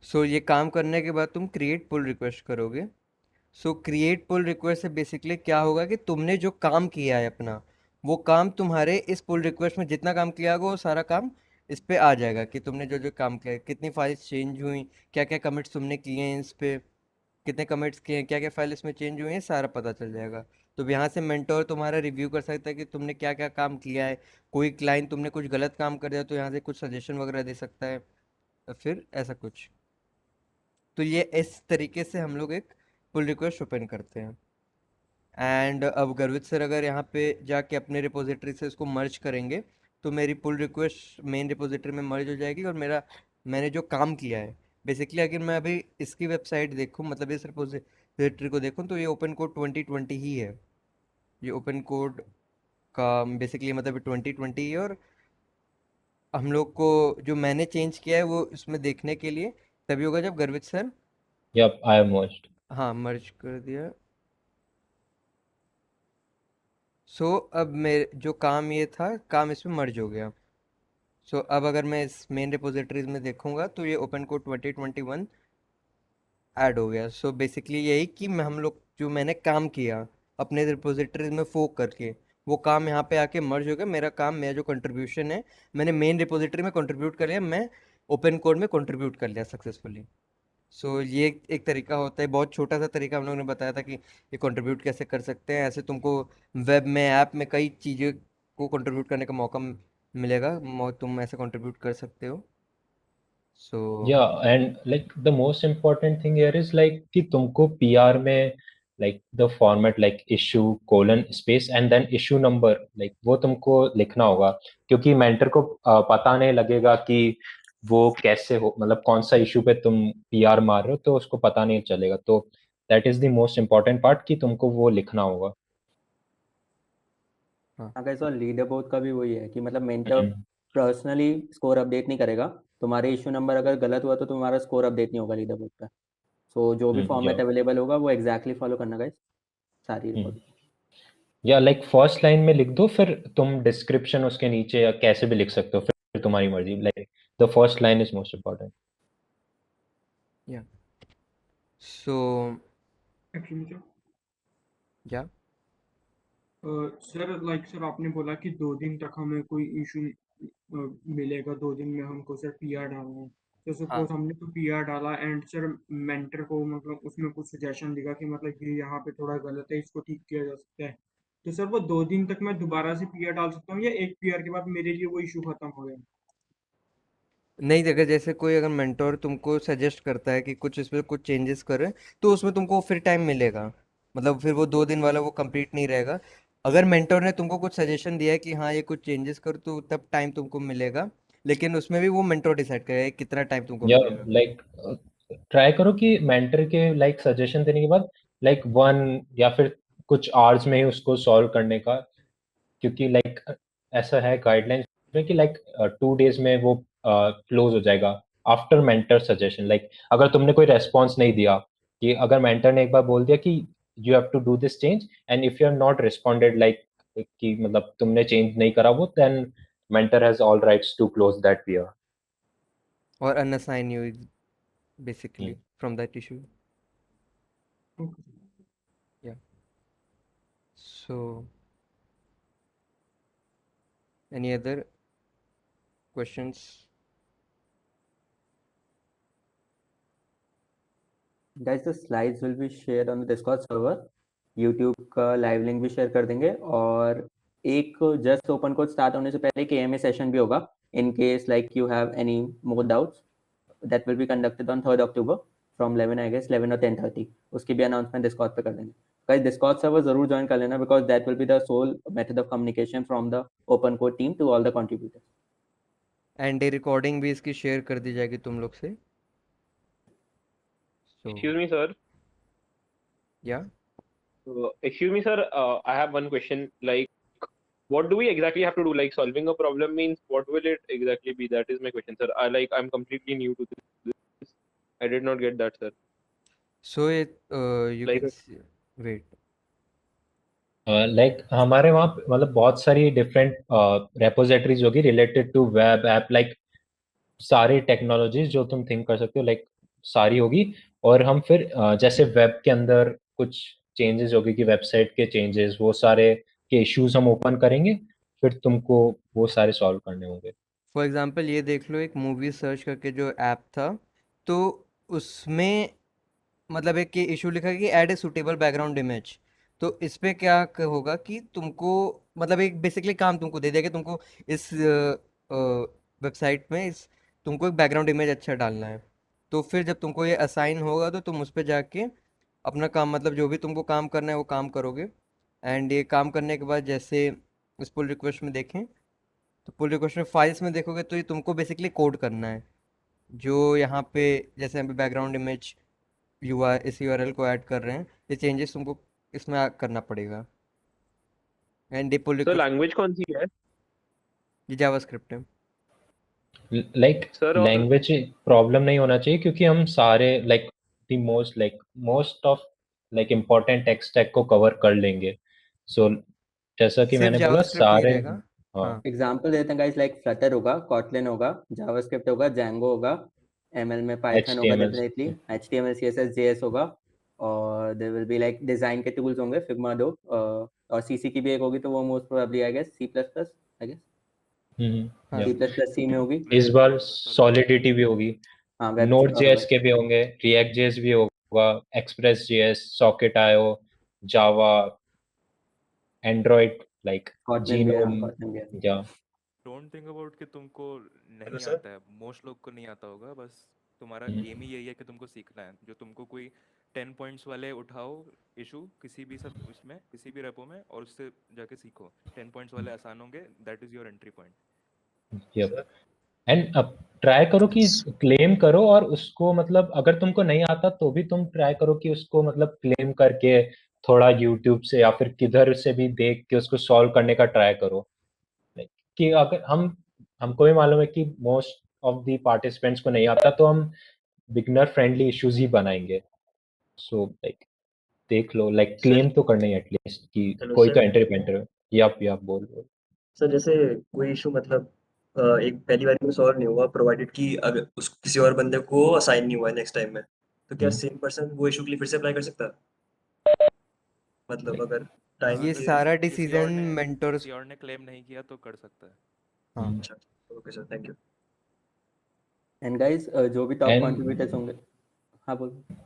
Speaker 3: सो ये काम करने के बाद तुम क्रिएट पुल रिक्वेस्ट करोगे। सो क्रिएट पुल रिक्वेस्ट से बेसिकली क्या होगा कि तुमने जो काम किया है अपना, वो काम तुम्हारे इस पुल रिक्वेस्ट में जितना काम किया होगा वो सारा काम इस पे आ जाएगा कि तुमने जो जो काम किया है, कितनी फाइल्स चेंज हुई, क्या क्या कमिट्स तुमने किए हैं इस पे, कितने कमिट्स किए हैं, क्या क्या फाइल इसमें चेंज हुई है, सारा पता चल जाएगा। तो यहाँ से मेंटोर तुम्हारा रिव्यू कर सकता है कि तुमने क्या क्या काम किया है। कोई क्लाइंट तुमने कुछ गलत काम कर दिया तो यहाँ से कुछ सजेशन वगैरह दे सकता है, और फिर ऐसा कुछ। तो ये इस तरीके से हम लोग एक पुल रिक्वेस्ट ओपन करते हैं। एंड अब गर्वित सर अगर यहाँ पे जाके अपने रिपोजिटरी से इसको मर्ज करेंगे तो मेरी पुल रिक्वेस्ट मेन रिपोजिटरी में मर्ज हो जाएगी, और मेरा मैंने जो काम किया है बेसिकली, अगर मैं अभी इसकी वेबसाइट देखूँ, मतलब इस रिपोजिटरी को देखूँ, तो ये ओपन कोड 2020 ही है। ये ओपन कोड का बेसिकली मतलब 2020 ही है, और हम लोग को जो मैंने चेंज किया है वो इसमें देखने के लिए तभी होगा जब Garvit sir,
Speaker 1: yup I am merged.
Speaker 3: हाँ, मर्ज कर दिया। सो अब मेरे जो काम ये था, काम इसमें मर्ज हो गया। सो अब अगर मैं इस मेन रिपोजिटरीज में देखूंगा तो ये ओपन कोड 2021 ऐड हो गया। सो बेसिकली यही कि मैं हम लोग जो मैंने काम किया अपने रिपोजिटरीज में फोक करके, वो काम यहाँ पे आके मर्ज हो गया। मेरा काम, मेरा जो कंट्रीब्यूशन है, मैंने मेन रिपोजिटरी में कंट्रीब्यूट कर लिया, मैं ओपन कोड में कंट्रीब्यूट कर लिया सक्सेसफुली। सो ये एक तरीका होता है, बहुत छोटा सा तरीका हम लोगों ने बताया था कि ये कंट्रीब्यूट कैसे कर सकते हैं। ऐसे तुमको वेब में, ऐप में कई चीज़ें को कंट्रीब्यूट करने का मौका मिलेगा, तुम ऐसे कंट्रीब्यूट कर सकते हो। सो
Speaker 1: Yeah, and like the most important thing here is like कि तुमको PR में like the format like issue colon space and then issue number like वो तुमको लिखना होगा, क्योंकि मेंटर को पता नहीं लगेगा कि वो कैसे हो मतलब कौन सा इशू पे तुम PR मार रहे हो, तो उसको पता नहीं चलेगा। तो that is the most important part कि तुमको वो लिखना होगा।
Speaker 3: हाँ,
Speaker 2: अगर सर लीडर बोर्ड का भी वही है कि मतलब मेंटर
Speaker 1: हम्म।
Speaker 2: पर्सनली स्कोर अपडेट नहीं करेगा। तुम्हारे इशू नंबर अगर गलत हुआ तो तुम्हारा स्कोर अपडेट नहीं होगा लीडर बोर्ड पे। सो जो भी फॉर्मेट
Speaker 1: yeah.
Speaker 2: अवेलेबल होगा वो एग्जैक्टली फॉलो करना गाइस सारी रिकॉर्ड।
Speaker 1: या लाइक फर्स्ट लाइन में लिख दो, फिर तुम डिस्क्रिप्शन उसके नीचे या कैसे भी लिख सकते हो, फिर तुम्हारी मर्जी। Like the first line is most important.
Speaker 3: Yeah. So,
Speaker 8: actually sir
Speaker 3: yeah.
Speaker 8: Sir like sir आपने बोला कि 2 दिन तक हमें कोई इशू मिलेगा, 2 दिन में हमको सर पीआर डालना है। तो सपोज हमने तो पीआर डाला एंड सर मेंटर को मतलब उसमें कुछ सजेशन दिया कि मतलब ये यहाँ पे थोड़ा गलत है, इसको ठीक किया जा सकता है। तो सर वो 2 दिन तक मैं दोबारा से पीआर डाल सकता हूँ या एक पीआर के बाद मेरे लिए वो इशू खत्म हो गया?
Speaker 3: नहीं, अगर जैसे कोई अगर मेंटोर तुमको सजेस्ट करता है कि कुछ इसमें कुछ चेंजेस करें, तो उसमें तुमको फिर टाइम मिलेगा। मतलब फिर वो 2 दिन वाला वो कंप्लीट नहीं रहेगा। अगर मेंटोर ने तुमको कुछ सजेशन दिया है कि हाँ ये कुछ चेंजेस कर, तो तब टाइम तुमको मिलेगा। लेकिन उसमें भी वो मेंटोर डिसाइड करेगा कि कितना टाइम तुमको
Speaker 1: या
Speaker 3: मिलेगा।
Speaker 1: लाइक ट्राई करो कि मेंटर के लाइक सजेशन देने के बाद लाइक 1 या फिर कुछ आवर्स में ही उसको सॉल्व करने का, क्योंकि लाइक ऐसा है गाइडलाइंस में कि लाइक 2 days में वो क्लोज हो जाएगा आफ्टर मेंटर सजेशन। लाइक अगर तुमने कोई रेस्पॉन्स नहीं दिया, कि अगर मेंटर ने एक बार बोल दिया कि you have to do this change and if you have not responded, like कि मतलब तुमने चेंज नहीं करा वो, then mentor has all rights to close that PR.
Speaker 3: और unassign you basically from that issue. Yeah. So, any other questions?
Speaker 2: Guys the slides will be share on the Discord server. YouTube का live link भी share कर देंगे, और एक just open code start होने से पहले एक एएमए सेशन भी होगा in case like you have any more doubts. That will be conducted on 3rd October फ्रॉम 11 आई गेस 11 और 10:30। उसकी भी अनाउंसमेंट डिस्कॉर्ड पे कर देंगे। गाइस डिस्कॉर्ड सर्वर जरूर ज्वाइन कर लेना, because that will be the sole method of communication from the open code team to all the contributors.
Speaker 3: And ये रिकॉर्डिंग भी इसकी शेयर कर दी जाएगी तुम लोग से। So,
Speaker 5: Excuse me, sir.
Speaker 3: yeah.
Speaker 5: Excuse me, sir. I have one question. Like, what do we exactly have to do? Like, solving a problem means what will it exactly be? That is my question, sir. I'm completely new to this. I did not get that, sir.
Speaker 3: So it you
Speaker 5: Like,
Speaker 3: can wait.
Speaker 1: Like हमारे वहाँ मतलब बहुत सारी different repositories होगी related to web app, like सारी technologies जो तुम think कर सकते हो, लाइक सारी होगी। और हम फिर जैसे वेब के अंदर कुछ चेंजेस होगी कि वेबसाइट के चेंजेस, वो सारे के इश्यूज हम ओपन करेंगे, फिर तुमको वो सारे सॉल्व करने होंगे।
Speaker 3: फॉर एग्जांपल ये देख लो, एक मूवी सर्च करके जो ऐप था, तो उसमें मतलब एक ये इशू लिखा है कि add a suitable background image. तो इस पे क्या होगा कि तुमको मतलब एक बेसिकली काम तुमको दे दिया कि तुमको इस वेबसाइट में इस तुमको एक बैकग्राउंड इमेज अच्छा डालना है। तो फिर जब तुमको ये असाइन होगा तो तुम उस पे जाके अपना काम मतलब जो भी तुमको काम करना है वो काम करोगे। एंड ये काम करने के बाद जैसे इस पुल रिक्वेस्ट में देखें, तो पुल रिक्वेस्ट में फाइल्स में देखोगे तो ये तुमको बेसिकली कोड करना है। जो यहाँ पे जैसे हम बैकग्राउंड इमेज इस यूआरएल को ऐड कर रहे हैं, ये चेंजेस तुमको इसमें करना पड़ेगा। एंड ये पुल
Speaker 5: sir,
Speaker 3: रिक्वेस्ट
Speaker 5: language कौन सी है?
Speaker 3: ये जावास्क्रिप्ट है।
Speaker 1: लाइक
Speaker 5: Sir, और
Speaker 1: लैंग्वेज प्रॉब्लम नहीं होना चाहिए, क्योंकि हम सारे like the most of like important tech stack को कवर कर लेंगे। सो जैसा कि
Speaker 3: सिर्फ
Speaker 1: मैंने बोला
Speaker 3: जावास्क्रिप्ट नहीं
Speaker 1: सारे।
Speaker 3: रहेगा।
Speaker 1: हाँ
Speaker 3: हाँ,
Speaker 2: एग्जाम्पल देते हैं गाइस, लाइक फ्लटर होगा, कॉटलिन होगा, जावास्क्रिप्ट होगा, जैंगो होगा, एमएल में पाइथन होगा
Speaker 1: HTML
Speaker 2: definitely, HTML CSS JS होगा, और there will be like design के टूल्स होंगे फिग्मा दो, और सीसी की भी एक होगी, तो वो most probably I guess C plus plus, I guess
Speaker 3: हाँ।
Speaker 2: सी प्लस प्लस सी में होगी।
Speaker 1: इस बार सॉलिडिटी भी होगी,
Speaker 2: हाँ वेब
Speaker 1: नोड जेएस के भी होंगे, रिएक्ट जेएस भी होगा, एक्सप्रेस जेएस, सॉकेट आईओ, जावा, एंड्रॉइड, लाइक
Speaker 2: कॉटलिन भी है, हाँ
Speaker 1: जीनोम।
Speaker 2: कॉटलिन भी है।
Speaker 1: या
Speaker 6: डोंट थिंक अबाउट कि तुमको नहीं
Speaker 1: सर?
Speaker 6: आता है, मोस्ट लोग को नहीं आता होगा, बस तुम्हारा एम ही यही है कि तुमको सीखना है। जो तुमको कोई 10 पॉइंट्स वाले उठाओ इशू किसी भी सब उसमें किसी भी रेपो में, और उससे जाके सीखो। 10 पॉइंट्स वाले आसान होंगे, that is your entry point.
Speaker 1: And अब ट्राई करो कि क्लेम करो, और उसको मतलब अगर तुमको नहीं आता तो भी तुम ट्राई करो कि उसको मतलब क्लेम करके थोड़ा यूट्यूब से या फिर किधर से भी देख के उसको सॉल्व करने का ट्राई करो। Like, कि अगर हमको भी मालूम है कि मोस्ट ऑफ द पार्टिसिपेंट्स को नहीं आता, तो हम बिगनर फ्रेंडली इश्यूज ही बनाएंगे। सो लाइक देख लो, लाइक क्लेम तो करना ही एटलीस्ट कि
Speaker 9: हेलो
Speaker 1: कोई तो
Speaker 9: सर।
Speaker 1: एंट्री पेंटर है। या बोल बोल।
Speaker 9: सर जैसे कोई इशू मतलब एक पहली बार में सॉल्व नहीं हुआ, प्रोवाइडेड कि अगर उस किसी और बंदे को असाइन नहीं हुआ है नेक्स्ट टाइम में, तो क्या
Speaker 1: हम्म।
Speaker 9: सेम पर्सन वो इशू के लिए फिर से अप्लाई कर सकता है? मतलब अगर टाइम
Speaker 3: ये
Speaker 9: के
Speaker 3: सारा
Speaker 6: किसी और
Speaker 3: डिसीजन
Speaker 6: ने
Speaker 3: मेंटर्स।
Speaker 6: किसी और ने क्लेम नहीं किया तो कर सकता है।
Speaker 3: हाँ।
Speaker 1: हम्म।
Speaker 9: अच्छा, okay sir, thank you.
Speaker 2: And guys, जो भी टॉप
Speaker 1: एंड
Speaker 2: कंट्रीब्यूटर्स होंगे, हाँ बोलो।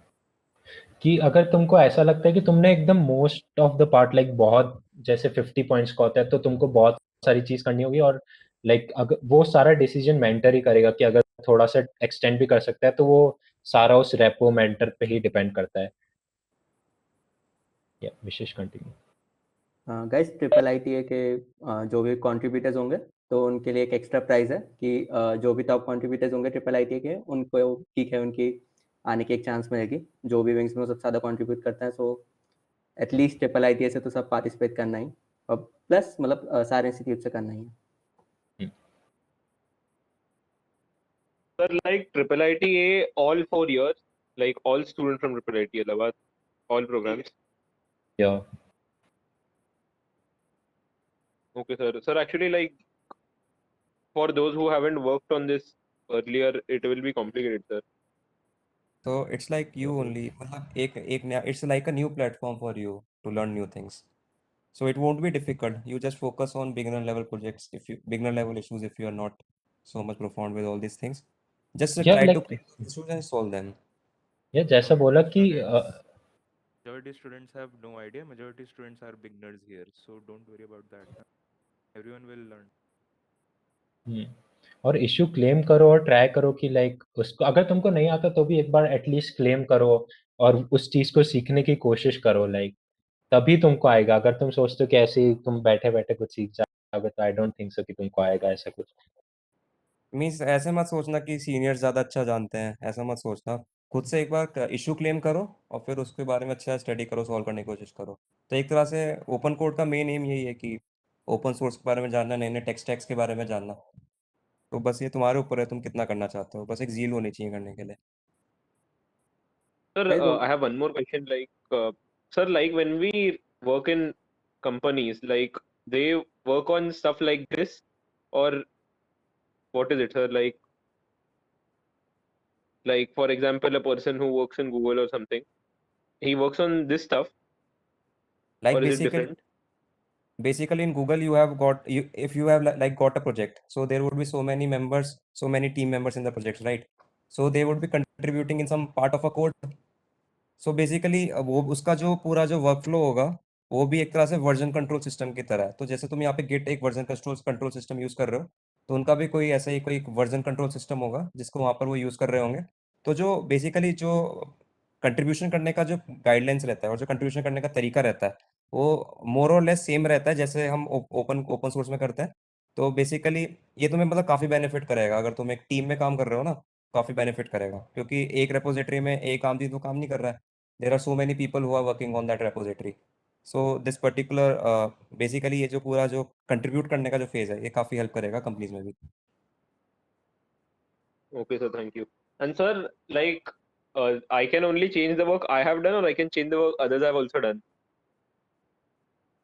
Speaker 1: कि अगर तुमको ऐसा लगता है कि तुमने एकदम most of the part like बहुत जैसे 50 पॉइंट्स का होता है, तो तुमको बहुत सारी चीज करनी होगी, और लाइक अगर वो सारा डिसीजन मेंटर ही करेगा कि अगर थोड़ा सा एक्सटेंड भी कर सकता है, तो वो सारा उस रेपो मेंटर पे ही डिपेंड करता है। या विशेष कंटिन्यू।
Speaker 2: गाइस, ट्रिपल ITA के जो भी कंट्रीब्यूटर्स होंगे, तो उनके लिए एक एक्स्ट्रा प्राइज है कि जो भी टॉप कंट्रीब्यूटर्स होंगे ट्रिपल ITA के, उनको ठीक है उनकी आने की एक चांस मिलेगी। जो भी विंग्स में वो सबसे ज़्यादा कंट्रीब्यूट करता है, सो एटलीस्ट ट्रिपल ITA से तो सब पार्टिसिपेट करना ही, और प्लस मतलब सारे इंस्टीट्यूट से करना ही है।
Speaker 5: Sir, like triple ITA, all 4 years, like all students from triple ITA, Allahabad, all programs.
Speaker 1: या
Speaker 5: Okay, sir. Sir, actually, like for those who haven't worked on this earlier, it will be complicated, sir.
Speaker 4: तो it's like you only, मतलब एक एक नया, it's like a new platform for you to learn new things. So it won't be difficult. You just focus on beginner level projects, if you beginner level issues, if you are not so much profound with all these things. Just
Speaker 1: या
Speaker 4: try to
Speaker 1: like
Speaker 4: pick those issues and solve them.
Speaker 1: या जैसा बोला कि
Speaker 6: Majority students have no idea. Majority students are beginners here, so don't worry about that. Na? Everyone will learn.
Speaker 1: और issue claim करो और try करो कि like उसको अगर तुमको नहीं आता तो भी एक बार एटलीस्ट क्लेम करो और उस चीज को सीखने की कोशिश करो, लाइक तभी तुमको आएगा। अगर तुम सोचते हो कि ऐसे ही तुम बैठे बैठे कुछ सीख जाओगे, तो आई डोंट थिंक सो कि तुमको आएगा ऐसा कुछ।
Speaker 4: मीन्स ऐसे मत सोचना कि सीनियर्स ज़्यादा अच्छा जानते हैं, ऐसा मत सोचना. खुद से एक बार इशू क्लेम करो और फिर उसके बारे में अच्छा स्टडी करो, सॉल्व करने की कोशिश करो. तो एक तरह से ओपन कोड का मेन एम यही है कि ओपन सोर्स के बारे में जानना, नए नए टेक्स्ट के बारे में जानना. तो बस ये तुम्हारे ऊपर है, तुम कितना करना चाहते हो. बस एक जील होनी चाहिए करने के लिए.
Speaker 5: Sir,
Speaker 2: guys,
Speaker 5: I have one more question. Like, sir, like when we work in companies, like they work on stuff like this, or what is it, sir? Like for example, a person who works in Google or something, he works on this stuff,
Speaker 4: Like
Speaker 5: or is it
Speaker 4: basically
Speaker 5: different?
Speaker 4: basically in Google you have got, you if you have like got a project, so there would be so many members, so many team members in the project, right? So they would be contributing in some part of a code. So basically वो उसका जो पूरा जो workflow होगा, वो भी एक तरह से वर्जन कंट्रोल सिस्टम की तरह है. तो जैसे तुम यहाँ पे गिट एक वर्जन कंट्रोल सिस्टम यूज कर रहे हो, तो उनका भी कोई ऐसा ही कोई वर्जन कंट्रोल सिस्टम होगा जिसको वहाँ पर वो यूज कर रहे होंगे. तो जो बेसिकली जो कंट्रीब्यूशन करने का जो गाइडलाइंस रहता है और जो कंट्रीब्यूशन करने का तरीका रहता है, वो मोर और लेस सेम रहता है जैसे हम ओपन ओपन सोर्स में करते हैं. तो बेसिकली ये तुम्हें मतलब काफ़ी बेनिफिट करेगा. अगर तुम एक टीम में काम कर रहे हो ना, काफ़ी बेनिफिट करेगा, क्योंकि एक रेपोजिटरी में एक आदमी तो काम नहीं कर रहा है. There are so many people who are working on that repository. So this particular basically ये जो पूरा जो कंट्रीब्यूट करने का जो फेज है, ये काफ़ी हेल्प करेगा कंपनीज में भी.
Speaker 5: Okay, sir, thank you. And sir, like, I can only change the work I have done, or I can change the work others have also done.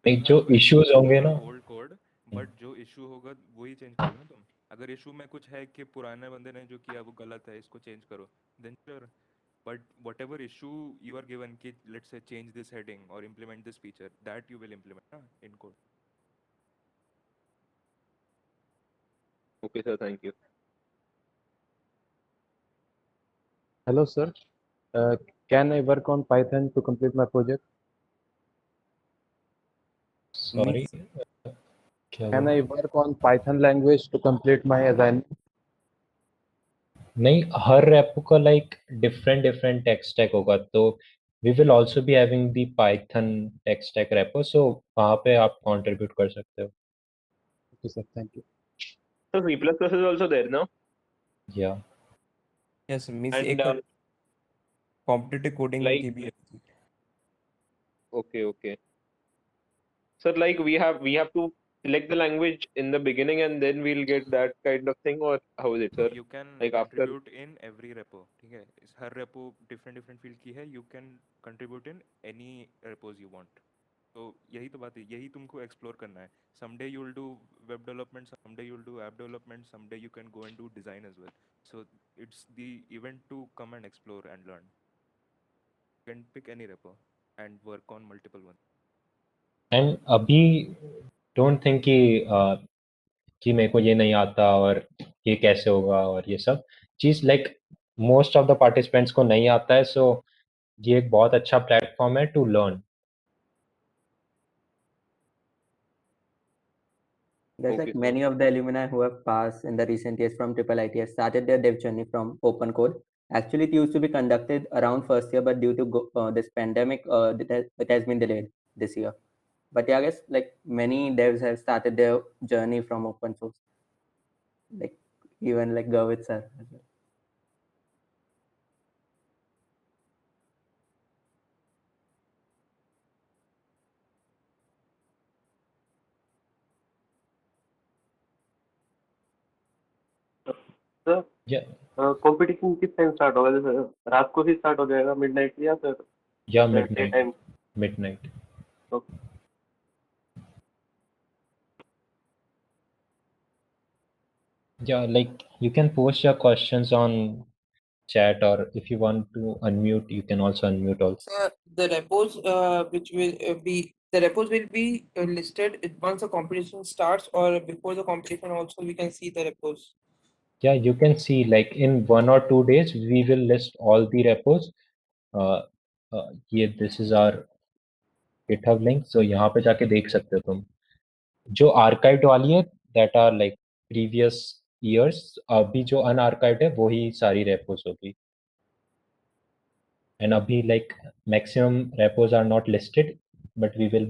Speaker 1: नहीं,
Speaker 6: हाँ,
Speaker 1: जो
Speaker 6: वही
Speaker 1: इश्यूज
Speaker 6: change
Speaker 1: होंगे
Speaker 6: होगा
Speaker 1: ना।
Speaker 6: ओल्ड कोड, बट जो issue होगा वही चेंज करोगे ना तुम. अगर इशू में कुछ है कि पुराने बंदे ने जो किया वो गलत है, इसको चेंज करो, then sure. But whatever issue you are given, कि let's say change this heading or implement this feature, that you will implement in code.
Speaker 5: Okay, sir, thank you.
Speaker 10: Hello, sir. Can I work on Python to complete my project?
Speaker 1: Sorry,
Speaker 4: means
Speaker 1: क्या
Speaker 10: Can
Speaker 1: बोला?
Speaker 10: I work on Python language to complete my assignment?
Speaker 1: नहीं, हर repo का like different different tech stack होगा, तो we will also be having the Python tech stack repo, so वहाँ पे आप कंट्रीब्यूट कर सकते हो.
Speaker 10: Okay, sir. Thank you.
Speaker 5: So C++ is also there now,
Speaker 1: या
Speaker 4: यस, मीन्स
Speaker 5: and
Speaker 4: एक कॉम्पिटिटिव कोडिंग
Speaker 5: like,
Speaker 4: की भी है.
Speaker 5: okay, okay. Sir, like we have to select the language in the beginning and then we'll get that kind of thing, or how is it, sir?
Speaker 6: You can
Speaker 5: Like after.
Speaker 6: contribute in every repo, ठीक है? हर repo different field की है. You can contribute in any repos you want. तो यही तो बात है, यही तुमको explore करना है. Someday you will do web development, someday you will do app development, someday you can go and do design as well. So it's the event to come and explore and learn. You can pick any repo and work on multiple ones.
Speaker 1: And अभी don't think कि मेरे को ये नहीं आता और ये कैसे होगा और ये सब चीज़, like most of the participants को नहीं आता है, सो ये एक बहुत अच्छा प्लेटफॉर्म है to learn.
Speaker 2: There's
Speaker 5: Okay,
Speaker 2: like
Speaker 5: sir.
Speaker 2: many of the alumni who have passed in the recent years from Triple IT have started their dev journey from open code. Actually, it used to be conducted around first year, but due to this pandemic, it has been delayed this year. But yeah, I guess like many devs have started their journey from open source, like even like Gavit sir as well.
Speaker 5: Sir
Speaker 1: Yeah,
Speaker 5: competition किस time start होगा? जैसे रात को ही start हो जाएगा, midnight या फिर
Speaker 1: yeah,
Speaker 5: day
Speaker 1: midnight.
Speaker 5: Time?
Speaker 1: Midnight. Yeah, like you can post your questions on chat, or if you want to unmute, you can also unmute also.
Speaker 11: The repos the repos will be listed once the competition starts, or before the competition also we can see the repos.
Speaker 1: Yeah, you can see like in 1 or 2 days we will list all the repos. This is our GitHub link, so यहाँ पे जाके देख सकते हो तुम. जो archived वाली है, that are like previous years, अभी जो unarchived है वो ही सारी repos होगी. And abhi like maximum repos are not listed, but we will